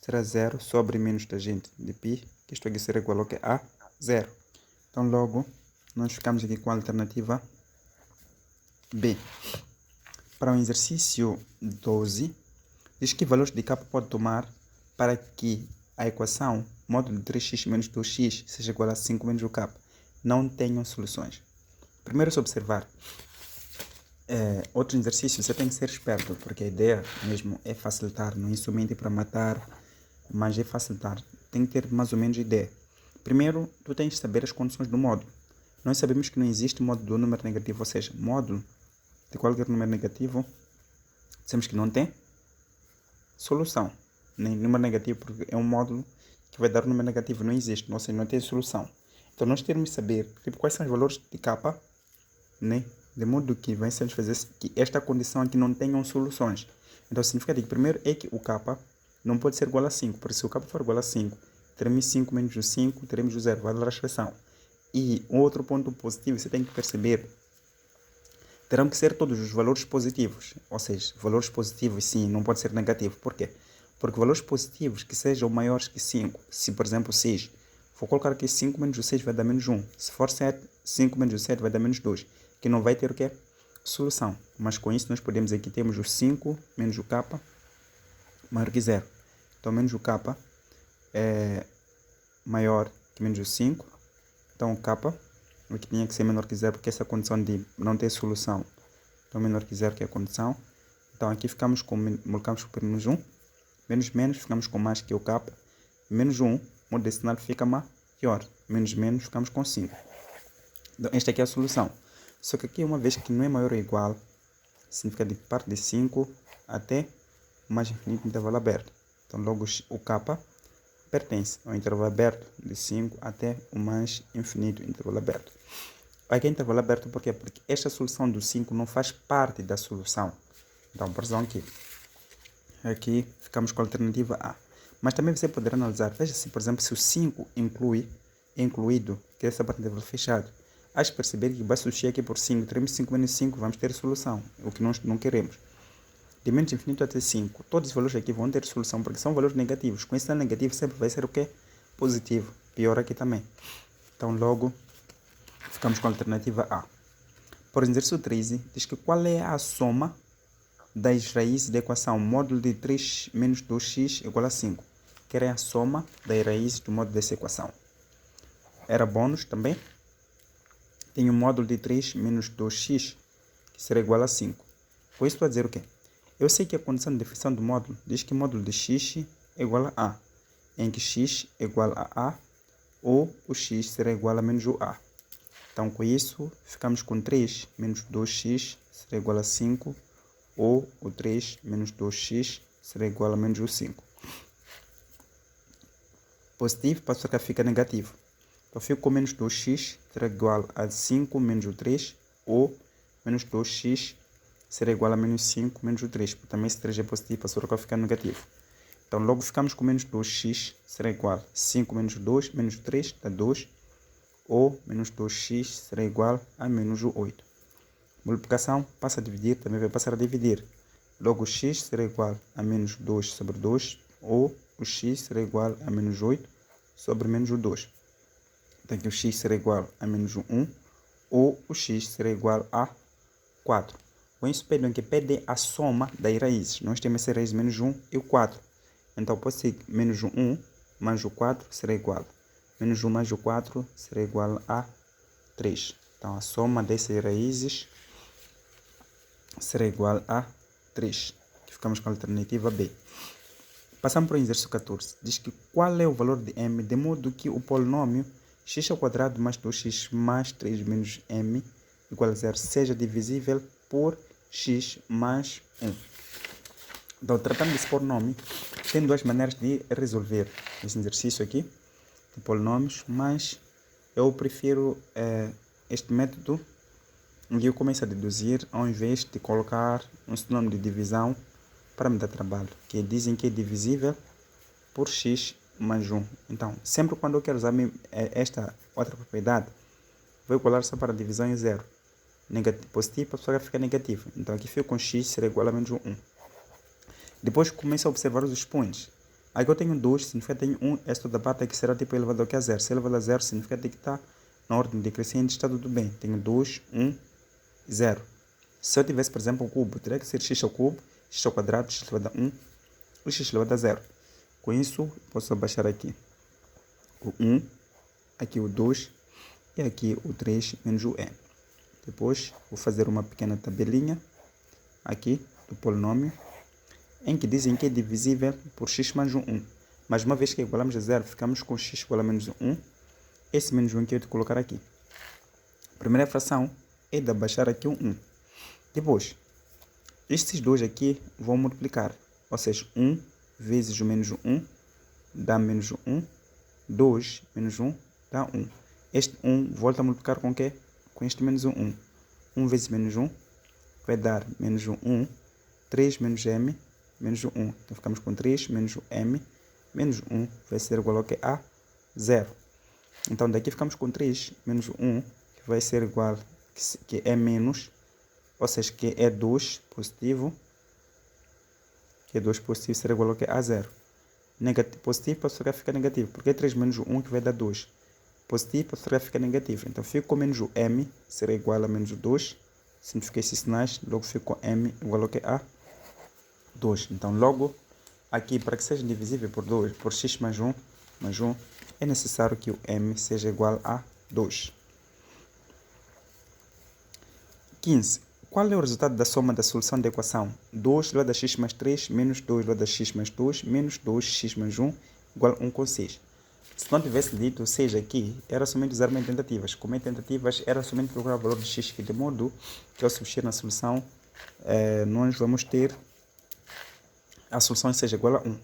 será 0 sobre menos tangente de π, que isto aqui será igual a 0. Então logo nós ficamos aqui com a alternativa B. Para o exercício 12, diz que valores de k pode tomar para que a equação módulo de 3x menos 2x seja igual a 5 menos o k. Não tenham soluções. Primeiro, se observar outro exercício, você tem que ser esperto, porque a ideia mesmo é facilitar, não é somente para matar, mas é facilitar. Tem que ter mais ou menos ideia. Primeiro, tu tens que saber as condições do módulo. Nós sabemos que não existe módulo do número negativo, ou seja, módulo de qualquer número negativo, dizemos que não tem solução. Nem número negativo, porque é um módulo que vai dar um número negativo, não existe, ou seja, não tem solução. Então nós temos que saber quais são os valores de k, né? De modo que vai ser fazer que esta condição aqui não tenham soluções. Então significa que primeiro é que o k não pode ser igual a 5, porque se o k for igual a 5, teremos 5 menos o 5, teremos o 0, vai dar a expressão. E outro ponto positivo, você tem que perceber, terão que ser todos os valores positivos, ou seja, valores positivos sim, não pode ser negativo. Por quê? Porque valores positivos que sejam maiores que 5, se por exemplo 6, vou colocar aqui 5 menos o 6 vai dar menos 1. Se for 7, 5 menos o 7 vai dar menos 2. Que não vai ter o quê? Solução. Mas com isso nós podemos aqui temos o 5 menos o k maior que 0. Então menos o k é maior que menos o 5. Então o k aqui tinha que ser menor que 0, porque essa condição de não ter solução. Então menor que 0 que é a condição. Então aqui ficamos com, multiplicamos por menos 1. Menos menos ficamos com mais que o k. Menos 1. O decimal fica maior. Menos menos ficamos com 5. Então, esta aqui é a solução. Só que aqui, uma vez que não é maior ou igual, significa de parte de 5 até o mais infinito intervalo aberto. Então, logo o k pertence ao intervalo aberto de 5 até o mais infinito intervalo aberto. Aqui é intervalo aberto por quê? Porque esta solução do 5 não faz parte da solução. Então, por exemplo, aqui ficamos com a alternativa A. Mas também você poderá analisar, veja se, por exemplo, se o 5 é incluído, que é essa parte de intervalo fechado, hás de perceber que vai substituir aqui por 5, teremos 5 menos 5, vamos ter solução, o que nós não queremos. De menos infinito até 5, todos os valores aqui vão ter solução, porque são valores negativos. Com esse negativo sempre vai ser o quê? Positivo. Pior aqui também. Então logo, ficamos com a alternativa A. Por exercício 13, diz que qual é a soma das raízes da equação módulo de 3 menos 2x igual a 5. Que era a soma das raízes do módulo dessa equação. Era bônus também. Tem o módulo de 3 menos 2x, que será igual a 5. Com isso estou a dizer o quê? Eu sei que a condição de definição do módulo diz que o módulo de x é igual a A, em que x é igual a A ou o x será igual a menos o a. Então, com isso, ficamos com 3 menos 2x será igual a 5, ou o 3 menos 2x será igual a menos o 5. Positivo passa a ficar negativo. Então, fico com menos 2x será igual a 5 menos o 3, ou menos 2x será igual a menos 5 menos o 3. Também esse 3 é positivo, passou a ficar negativo. Então, logo ficamos com menos 2x será igual a 5 menos 2 menos 3 dá 2, ou menos 2x será igual a menos o 8. Multiplicação passa a dividir, também vai passar a dividir. Logo, x será igual a menos 2 sobre 2, ou o x será igual a menos 8 sobre menos o 2. Então, aqui o x será igual a menos o 1, ou o x será igual a 4. Com isso, pede a soma das raízes. Nós temos essa raiz menos 1 e o 4. Então, pode ser menos o 1 mais o 4 será igual. Menos 1 mais o 4 será igual a 3. Então, a soma dessas raízes será igual a 3. Aqui ficamos com a alternativa B. Passamos para o exercício 14. Diz que qual é o valor de m de modo que o polinômio x² mais 2x mais 3 menos m igual a 0 seja divisível por x mais 1. Então, tratando desse polinômio, tem duas maneiras de resolver esse exercício aqui, de polinômios, mas eu prefiro este método em que eu começo a deduzir ao invés de colocar um sinônimo de divisão para me dar trabalho, que dizem que é divisível por x mais 1. Então, sempre quando eu quero usar esta outra propriedade, vou colar só para divisão em 0. Positivo, a pessoa vai ficar negativo. Então, aqui fica com x será igual a menos 1. Depois começo a observar os expoentes. Aqui eu tenho 2, significa que tenho 1. Esta da parte aqui será tipo elevado aqui a 0. Se elevado a 0, significa que está na ordem decrescente, está tudo bem. Tenho 2, 1, 0. Se eu tivesse, por exemplo, um cubo, teria que ser x ao cubo, x ao quadrado, x elevado a 1 e x elevado a 0. Com isso, posso abaixar aqui o 1, aqui o 2 e aqui o 3 menos o n. Depois, vou fazer uma pequena tabelinha aqui do polinômio, em que dizem que é divisível por x mais 1. Mas uma vez que igualamos a 0, ficamos com x igual a menos 1. Esse menos 1 que eu vou colocar aqui. A primeira fração é de abaixar aqui o 1. Depois, estes dois aqui vão multiplicar. Ou seja, 1 vezes o menos 1 dá menos 1. 2 menos 1 dá 1. Este 1 volta a multiplicar com o quê? Com este menos 1. 1 vezes menos 1 vai dar menos 1. 3 menos m menos 1. Então, ficamos com 3 menos m menos 1 vai ser igual ao que? A 0. Então, daqui ficamos com 3 menos 1, que vai ser igual, que é menos, ou seja, que é 2 positivo, que é 2 positivo será igual ao que? A 0. Positivo para ficar negativo, porque é 3 menos 1 que vai dar 2. Positivo para ficar negativo. Então, fico com menos o m será igual a menos 2. Simplifiquei esses sinais, logo fico com m igual ao que? A 2. Então, logo, aqui, para que seja divisível por 2, por x mais 1, é necessário que o m seja igual a 2. 15. Qual é o resultado da soma da solução da equação 2 elevado a x mais 3 menos 2 elevado a x mais 2 menos 2x mais 1 igual a 1 com 6? Se não tivesse dito 6 aqui, era somente usar minhas tentativas. Como é tentativas, era somente procurar o valor de x aqui, de modo que ao substituir na solução, nós vamos ter a solução seja igual a 1.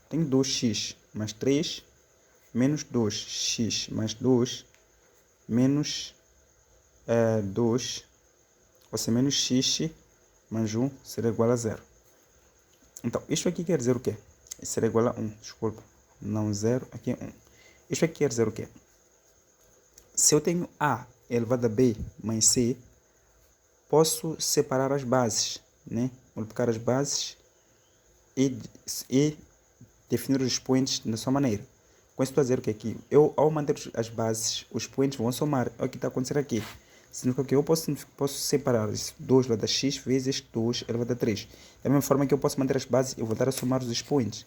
Tenho 2x mais 3 menos 2x mais 2 menos 2, ou seja, menos x mais 1 será igual a 0. Então, isto aqui quer dizer o quê? Será igual a 1, desculpa, não 0, aqui é 1. Isto aqui quer dizer o quê? Se eu tenho a elevado a b mais c, posso separar as bases, né? Multiplicar as bases e definir os expoentes da sua maneira. Com isso estou a dizer o que aqui? Eu, ao manter as bases, os expoentes vão somar. É o que está acontecendo aqui. Significa que eu posso separar 2 elevado a x vezes 2 elevado a 3. Da mesma forma que eu posso manter as bases e voltar a somar os expoentes.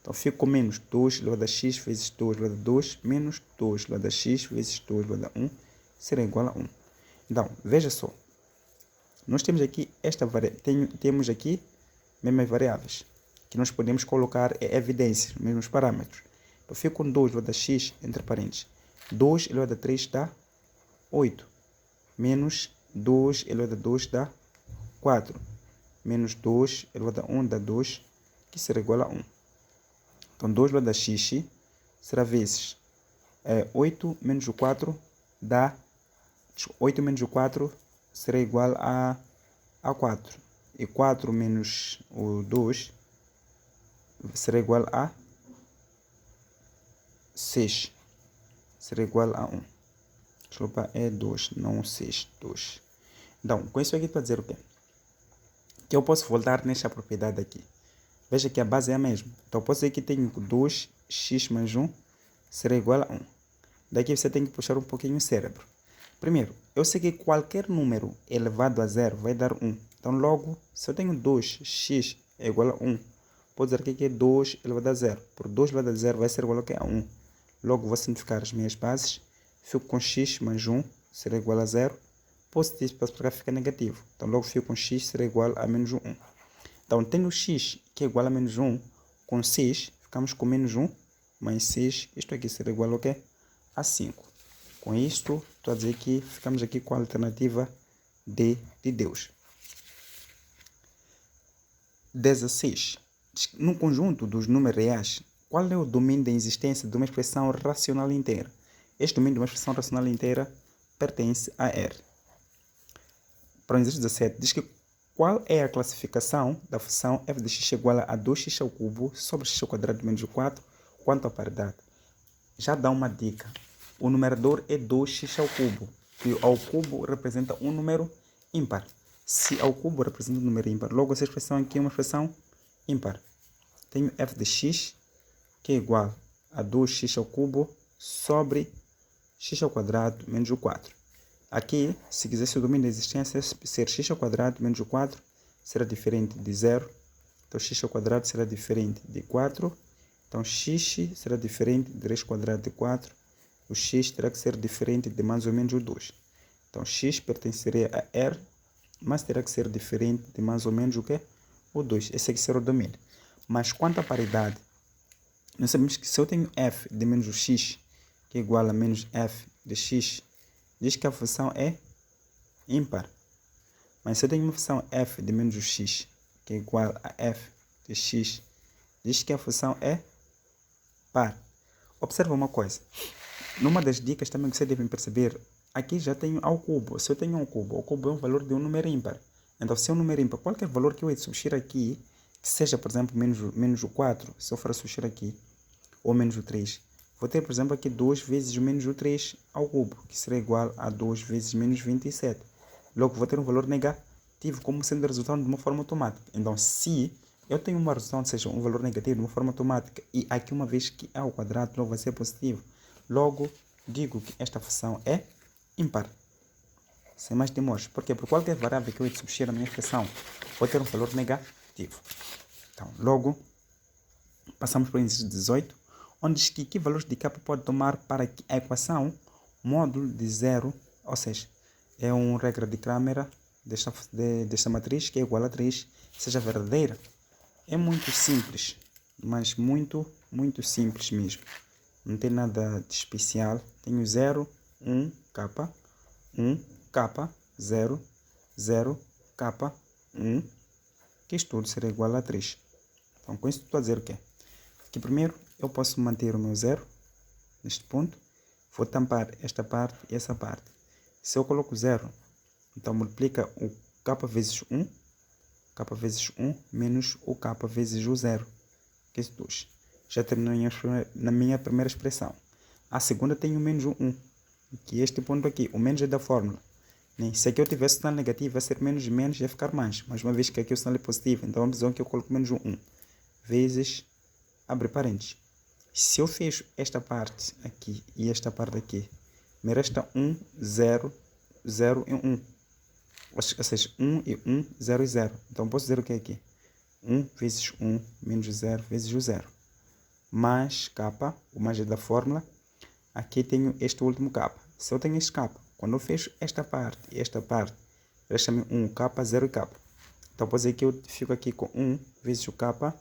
Então, fico com menos 2 elevado a x vezes 2 elevado a 2 menos 2 elevado a x vezes 2 elevado a 1 será igual a 1. Então, veja só. Nós temos aqui temos aqui mesmas variáveis que nós podemos colocar evidências, os mesmos parâmetros. Eu fico com 2 elevado a x entre parênteses 2 elevado a 3 dá 8. Menos 2 elevado a 2 dá 4. Menos 2 elevado a 1 dá 2, que será igual a 1. Então, 2 elevado a x será vezes 8 menos o 4 dá... 8 menos o 4 será igual a 4. E 4 menos o 2 será igual a 6. Será igual a 1. Desculpa, é 2, não 6. 2. Então, com isso aqui para dizer o quê? Que eu posso voltar nesta propriedade aqui. Veja que a base é a mesma. Então, eu posso dizer que tenho 2x mais 1 será igual a 1. Daqui você tem que puxar um pouquinho o cérebro. Primeiro, eu sei que qualquer número elevado a 0 vai dar 1. Então, logo, se eu tenho 2x é igual a 1, vou dizer aqui que é 2 elevado a 0. Por 2 elevado a 0 vai ser igual a 1. Logo, vou simplificar as minhas bases. Fico com x mais 1 será igual a 0. Positivo, passo para cá, fica negativo. Então, logo fico com x será igual a menos 1. Então, tendo x que é igual a menos 1, com 6, ficamos com menos 1 mais 6. Isto aqui será igual ao quê? A 5. Com isto, estou a dizer que ficamos aqui com a alternativa D de Deus. 16. No conjunto dos números reais, qual é o domínio da existência de uma expressão racional inteira? Este domínio de uma expressão racional inteira pertence a R. Para o exercício 17, diz que qual é a classificação da função f de x igual a 2x ao cubo sobre x ao quadrado menos 4 quanto à paridade? Já dá uma dica. O numerador é 2x ao cubo, que ao cubo representa um número ímpar. Se ao cubo representa um número ímpar, logo essa expressão aqui é uma expressão ímpar. Tenho f de x, que é igual a 2x ao cubo sobre x ao quadrado menos o 4. Aqui, se quisesse o domínio da existência, ser x ao quadrado menos o 4 será diferente de 0. Então, x ao quadrado será diferente de 4. Então, x será diferente de 3 quadrado de 4. O x terá que ser diferente de mais ou menos o 2. Então, x pertenceria a R, mas terá que ser diferente de mais ou menos o quê? O 2. Esse aqui será o domínio. Mas quanto à paridade, nós sabemos que se eu tenho f de menos o x, que é igual a menos f de x, diz que a função é ímpar. Mas se eu tenho uma função f de menos o x, que é igual a f de x, diz que a função é par. Observa uma coisa. Numa das dicas também que vocês devem perceber, aqui já tenho ao cubo. Se eu tenho ao cubo é um valor de um número ímpar. Então, se é um número ímpar, qualquer valor que eu hei de substituir aqui, que seja, por exemplo, menos o 4, se eu for substituir aqui, ou menos o 3, vou ter, por exemplo, aqui 2 vezes o menos o 3 ao cubo, que será igual a 2 vezes menos 27. Logo, vou ter um valor negativo como sendo resultado de uma forma automática. Então, se eu tenho uma resultante, seja um valor negativo de uma forma automática, e aqui uma vez que é ao quadrado, logo vai ser positivo, logo digo que esta função é ímpar. Sem mais demores. Porque por qualquer variável que eu substituir na minha expressão, vou ter um valor negativo. Então, logo, passamos para o exercício 18, onde diz que valores de k pode tomar para que a equação módulo de 0, ou seja, é uma regra de Cramer desta matriz, que é igual a 3, seja verdadeira. É muito simples, mas muito simples mesmo. Não tem nada de especial. Tenho 0, 1, k, 1, k, 0, 0, k, 1, que isto tudo será igual a 3. Então, com isso estou a dizer o quê? Que primeiro eu posso manter o meu 0 neste ponto. Vou tampar esta parte e essa parte. Se eu coloco 0, então multiplica o k vezes 1, k vezes 1 menos o k vezes o 0, que é 2. Já terminei na minha primeira expressão. A segunda tem o menos o 1, que é este ponto aqui. O menos é da fórmula. Se aqui eu tivesse sinal negativo, vai ser menos menos, ia ficar mais. Mas uma vez que aqui o sinal é positivo, então vamos dizer que eu coloco menos o 1. Vezes, abre parênteses. Se eu fecho esta parte aqui e esta parte aqui, me resta 1, 0, 0 e 1. Ou seja, 1 e 1, 0 e 0. Então posso dizer o que é aqui? 1 vezes 1 menos 0 vezes o 0. Mais k, o mais é da fórmula. Aqui tenho este último k. Se eu tenho este k, quando eu fecho esta parte e esta parte, resta-me 1 k, 0 e k. Então posso dizer que eu fico aqui com 1 vezes o k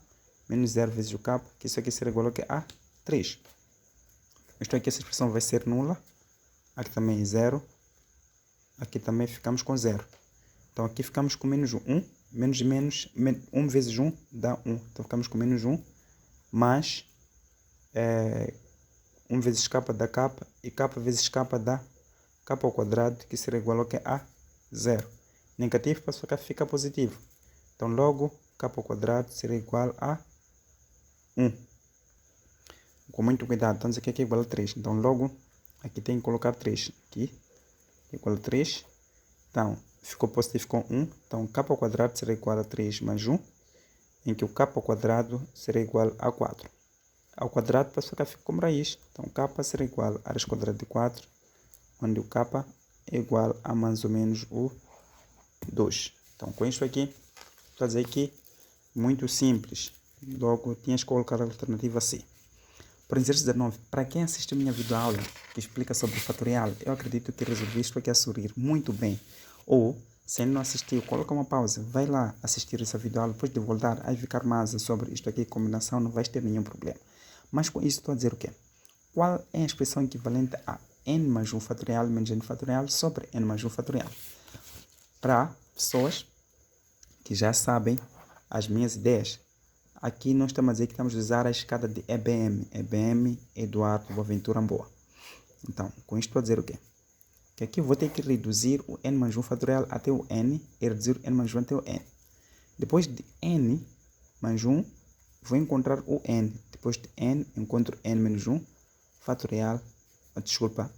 menos 0 vezes o k, que isso aqui será igual a 3. Isto aqui, essa expressão vai ser nula. Aqui também é 0. Aqui também ficamos com 0. Então aqui ficamos com menos 1. Menos e menos, 1 vezes 1 dá 1. Então ficamos com menos 1 mais 1 vezes k dá k, e k vezes k dá k ao quadrado, que será igual ao que? A 0. Negativo passou cá, fica positivo. Então logo k ao quadrado será igual a 1. Com muito cuidado, então aqui é igual a 3. Então logo aqui tem que colocar 3. Aqui igual a 3. Então ficou positivo com 1. Então k ao quadrado será igual a 3 mais 1. Em que o k ao quadrado será igual a 4. Ao quadrado passou cá, fica como raiz. Então k será igual a raiz quadrada de 4. Onde o k é igual a mais ou menos o 2. Então com isso aqui, vou fazer aqui muito simples. Logo tinhas que colocar a alternativa C. Por exercício 19, para quem assiste a minha videoaula que explica sobre o fatorial, eu acredito que resolvi isto aqui a sorrir muito bem. Ou, se ainda não assistiu, coloca uma pausa, vai lá assistir essa videoaula, depois de voltar a ficar mais sobre isto aqui, combinação, não vais ter nenhum problema. Mas com isso estou a dizer o quê? Qual é a expressão equivalente a n mais 1 fatorial menos n fatorial sobre n mais 1 fatorial? Para pessoas que já sabem as minhas ideias, aqui nós estamos a dizer que estamos a usar a escada de EBM. EBM, Eduardo Boaventura Amboa. Então, com isto estou a dizer o quê? Que aqui eu vou ter que reduzir o n mais 1 fatorial até o n e reduzir o n mais 1 até o n. Depois de n mais 1, vou encontrar o n. Depois de n, encontro n menos 1 fatorial. Desculpa.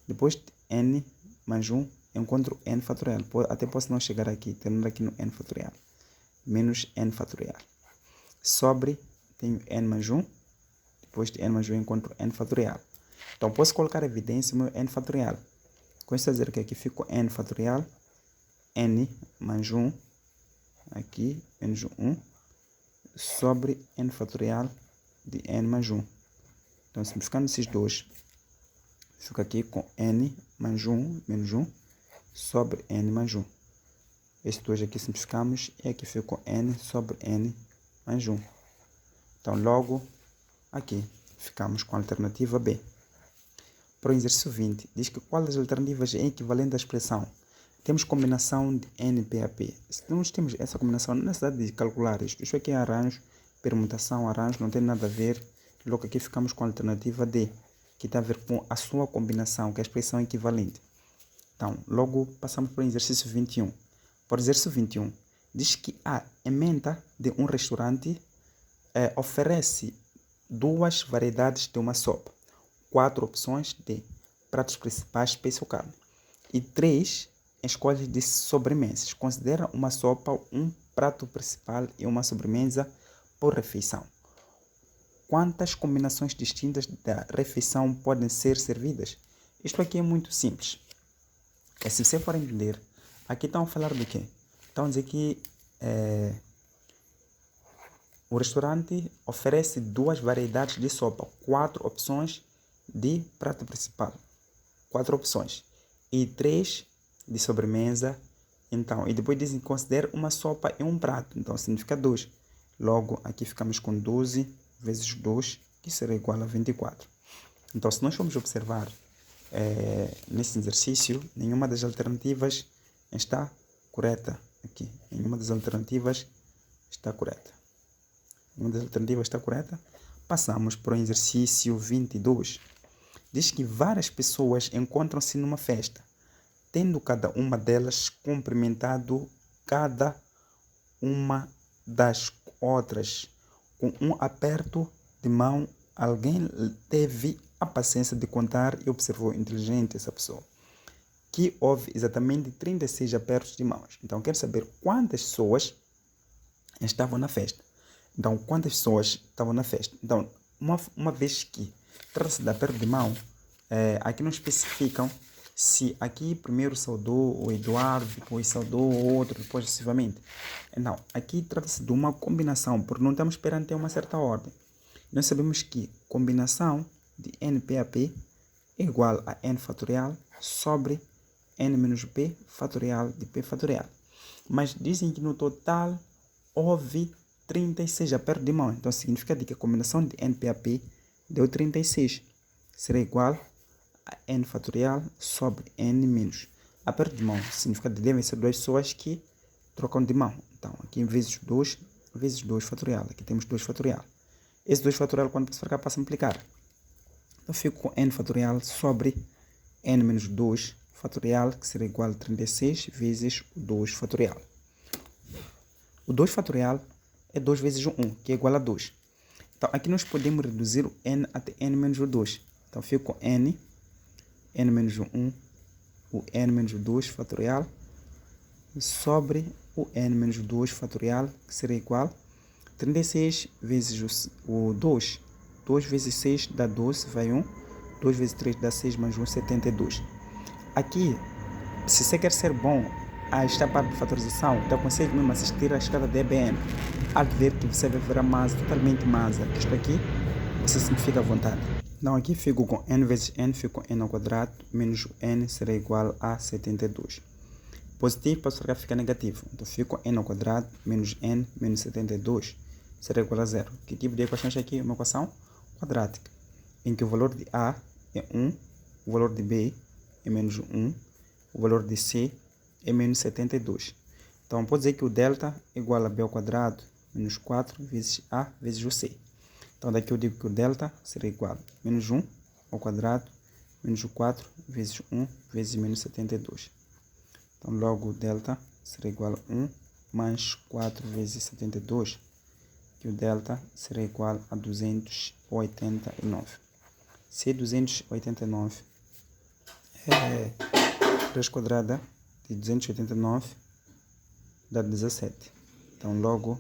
Depois de n mais 1, encontro n fatorial. Até posso não chegar aqui, terminar aqui no n fatorial. Menos n fatorial. Sobre, tenho n mais 1. Depois de n mais 1, encontro n fatorial. Então, posso colocar evidência no meu n fatorial. Com isso, a dizer que aqui fica n fatorial. N mais 1. Aqui, menos 1. Sobre n fatorial de n mais 1. Então, simplificando esses dois, fica aqui com n mais 1 menos 1 sobre n mais 1. Estes dois aqui simplificamos e aqui fica com n sobre n mais 1. Então, logo, aqui ficamos com a alternativa B. Para o exercício 20, diz que qual das alternativas é equivalente à expressão? Temos combinação de n, p a p. Se nós temos essa combinação, não é necessidade de calcular isto. Isto aqui é arranjo, permutação, arranjo, não tem nada a ver. Logo aqui ficamos com a alternativa D, que tem a ver com a sua combinação, que é a expressão equivalente. Então, logo passamos para o exercício 21. Para o exercício 21, diz que a emenda de um restaurante oferece 2 variedades de uma sopa, 4 opções de pratos principais, peixe ou carne, e 3 escolhas de sobremesas. Considera uma sopa, um prato principal e uma sobremesa por refeição. Quantas combinações distintas da refeição podem ser servidas? Isto aqui é muito simples. Se você for entender, aqui estão a falar do quê? Estão a dizer que o restaurante oferece 2 variedades de sopa, 4 opções de prato principal, 4 opções, e 3 de sobremesa. Então, e depois dizem que considera uma sopa e um prato, então significa 2. Logo, aqui ficamos com 12 vezes 2, que será igual a 24. Então, se nós formos observar nesse exercício, nenhuma das alternativas está correta. Aqui, nenhuma das alternativas está correta. Nenhuma das alternativas está correta. Passamos para o exercício 22. Diz que várias pessoas encontram-se numa festa, tendo cada uma delas cumprimentado cada uma das outras com um aperto de mão. Alguém teve a paciência de contar e observou inteligente essa pessoa, que houve exatamente 36 apertos de mãos. Então, quero saber quantas pessoas estavam na festa. Então, quantas pessoas estavam na festa? Então, uma vez que trata-se de aperto de mão, aqui não especificam se aqui primeiro saudou o Eduardo, depois saudou o outro, depois sucessivamente. Não, aqui trata-se de uma combinação, porque não estamos perante uma certa ordem. Nós sabemos que combinação de NPAP é igual a n fatorial sobre n menos p fatorial de p fatorial. Mas dizem que no total houve 36 apertos de mão. Então significa que a combinação de NPAP deu 36. será igual a n fatorial sobre n menos. Aperto de mão significa que devem ser duas pessoas que trocam de mão. Então, aqui vezes 2 fatorial. Aqui temos 2 fatorial. Esse 2 fatorial, quando passar cá, passa a multiplicar. Então, fico com n fatorial sobre n menos 2 fatorial, que será igual a 36 vezes o 2 fatorial. O 2 fatorial é 2 vezes o 1, que é igual a 2. Então, aqui nós podemos reduzir o n até n menos o 2. Então, fico com n menos o 1, o n menos o 2 fatorial, sobre o n menos o 2 fatorial, que será igual a 36 vezes o 2. 2 vezes 6 dá 12, vai 1. 2 vezes 3 dá 6, mais 1, 72. Aqui, se você quer ser bom a esta parte de fatorização, te aconselho mesmo assistir a escada de EBM. Há de ver que você vai ver a massa totalmente massa. Isto aqui, você simplifica à vontade. Então aqui fico com n vezes n, fico com n ao quadrado, menos o n será igual a 72. Positivo para cá fica negativo. Então fico com n ao quadrado, menos n, menos 72, será igual a 0. Que tipo de equação é aqui? Uma equação quadrática, em que o valor de A é 1, o valor de B é menos 1, o valor de C é menos 72. Então, pode dizer que o delta é igual a B ao quadrado menos 4 vezes A vezes o C. Então, daqui eu digo que o delta será igual a menos 1 ao quadrado menos o 4 vezes 1 vezes menos 72. Então, logo o delta será igual a 1 mais 4 vezes 72, que o delta será igual a 289. Se 289 é raiz quadrada de 289 dá 17. Então, logo,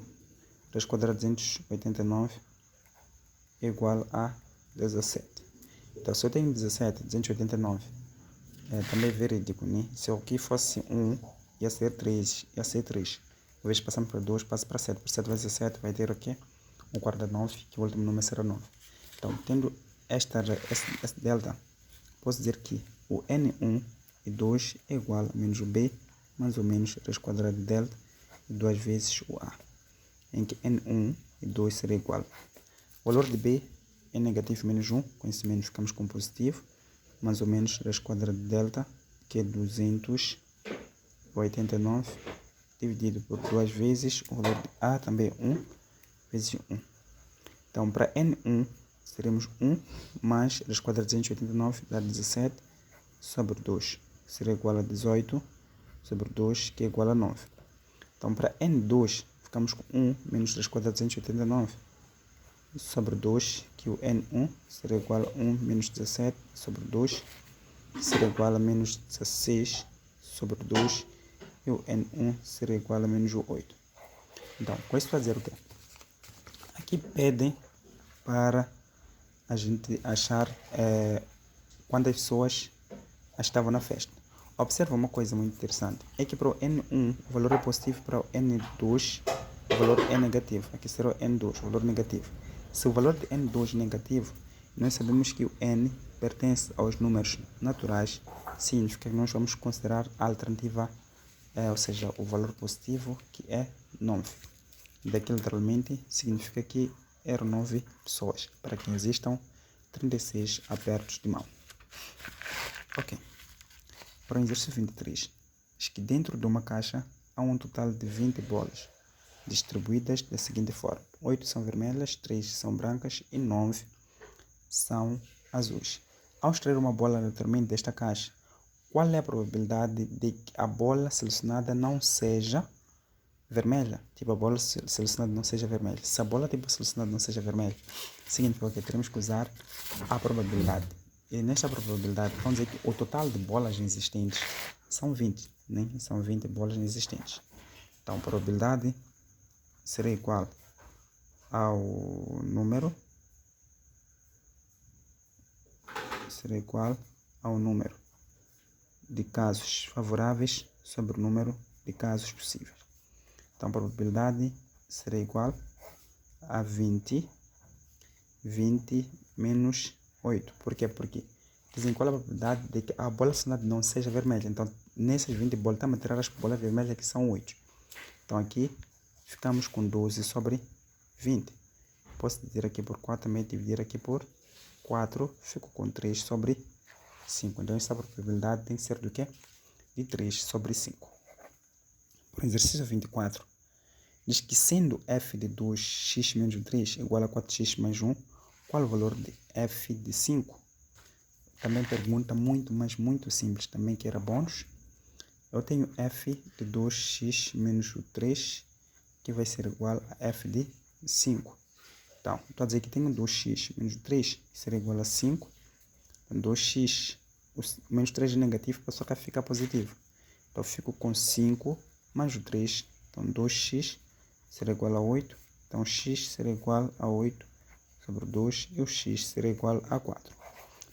raiz quadrada de 289 é igual a 17. Então, se eu tenho 17, 289, também é verídico, né? Se aqui fosse 1, ia ser 3, ia ser 3. Uma vez passando para 2, passa para 7. Por 7 vezes 7 vai ter aqui um quarto de 9, que o último número será 9. Então, tendo esse delta, posso dizer que o N1 e 2 é igual a menos o B, mais ou menos raiz quadrada de delta, e 2 vezes o A, em que N1 e 2 será igual. O valor de B é negativo menos 1, com esse menos ficamos com positivo, mais ou menos raiz quadrada de delta, que é 289, dividido por 2 vezes o valor de A, também é 1, vezes 1. Então, para N1, teremos 1 mais raiz quadrada de 289 dá 17 sobre 2. Será igual a 18 sobre 2, que é igual a 9. Então, para N2, ficamos com 1 menos raiz quadrada de 289 sobre 2, que o N1 será igual a 1 menos 17 sobre 2, será igual a menos 16 sobre 2, e o N1 será igual a menos 8. Então, com isso fazer o quê? Aqui pedem para a gente achar quantas pessoas estavam na festa. Observa uma coisa muito interessante, é que para o N1 o valor é positivo, para o N2 o valor é negativo. Aqui será o N2, o valor negativo. Se o valor de N2 é negativo, nós sabemos que o N pertence aos números naturais, significa que nós vamos considerar a alternativa, ou seja, o valor positivo, que é 9. Daqui literalmente significa que eram 9 pessoas, para que existam 36 apertos de mão. Ok. Para o exercício 23, diz que dentro de uma caixa há um total de 20 bolas, distribuídas da seguinte forma: 8 são vermelhas, 3 são brancas e 9 são azuis. Ao extrair uma bola aleatoriamente desta caixa, qual é a probabilidade de que a bola selecionada não seja vermelha? Tipo, a bola selecionada não seja vermelha. Se a bola tipo selecionada não seja vermelha, significa que teremos que usar a probabilidade. E nesta probabilidade, vamos dizer que o total de bolas existentes são 20, né? São 20 bolas existentes. Então, a probabilidade será igual ao número, de casos favoráveis sobre o número de casos possíveis. Então, a probabilidade será igual a 20 menos 8. Por quê? Porque dizem qual é a probabilidade de que a bola selecionada não seja vermelha. Então, nessas 20 bolas, estamos a tirar as bolas vermelhas, que são 8. Então, aqui ficamos com 12 sobre 20. Posso dividir aqui por 4, também dividir aqui por 4, fico com 3 sobre 5. Então, essa probabilidade tem que ser do quê? De 3 sobre 5. Por exercício 24, diz que sendo f de 2x menos 3 igual a 4x mais 1, qual o valor de f de 5? Também pergunta muito, mas muito simples, também que era bônus. Eu tenho f de 2x menos 3, que vai ser igual a f de 5. Então, estou a dizer que tenho 2x menos 3, que será igual a 5. Então, 2x, o menos 3 é negativo, passou a ficar positivo. Então, fico com 5 mais o 3. Então, 2x será igual a 8. Então, x será igual a 8 sobre 2 e o x será igual a 4.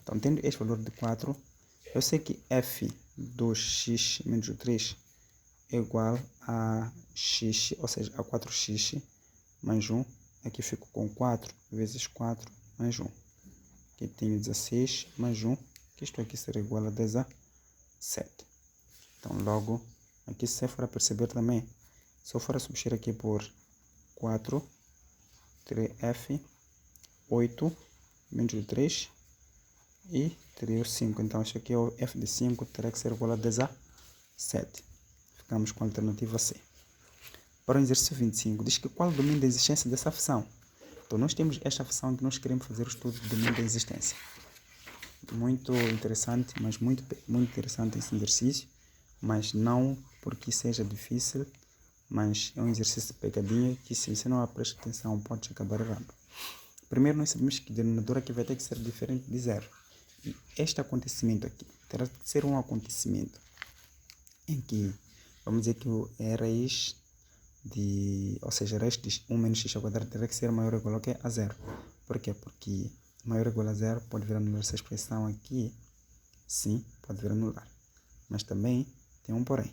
Então, tendo este valor de 4, eu sei que f 2x menos 3 é igual a x, ou seja, a 4x mais 1. Aqui fico com 4 vezes 4 mais 1. Aqui tenho 16 mais 1, que isto aqui será igual a 17. Então, logo, aqui se você for a perceber também, se eu for a substituir aqui por 4, terei f 8 menos 3 e terei o 5. Então, isto aqui é o f de 5, terá que ser igual a 17. Ficamos com a alternativa C. Para o exercício 25, diz que qual o domínio da existência dessa função? Então, nós temos esta função que nós queremos fazer o estudo do domínio da existência. Muito interessante, mas muito interessante esse exercício, mas não porque seja difícil, mas é um exercício de pegadinha que, se você não prestar atenção, pode acabar errando. Primeiro, nós sabemos que o denominador aqui vai ter que ser diferente de zero. E este acontecimento aqui terá que ser um acontecimento em que, vamos dizer que é raiz de, ou seja, raiz de 1 menos x ao quadrado terá que ser maior ou igual a zero. Por quê? Porque maior ou igual a zero pode vir anular essa expressão aqui. Sim, pode vir anular. Mas também tem um porém.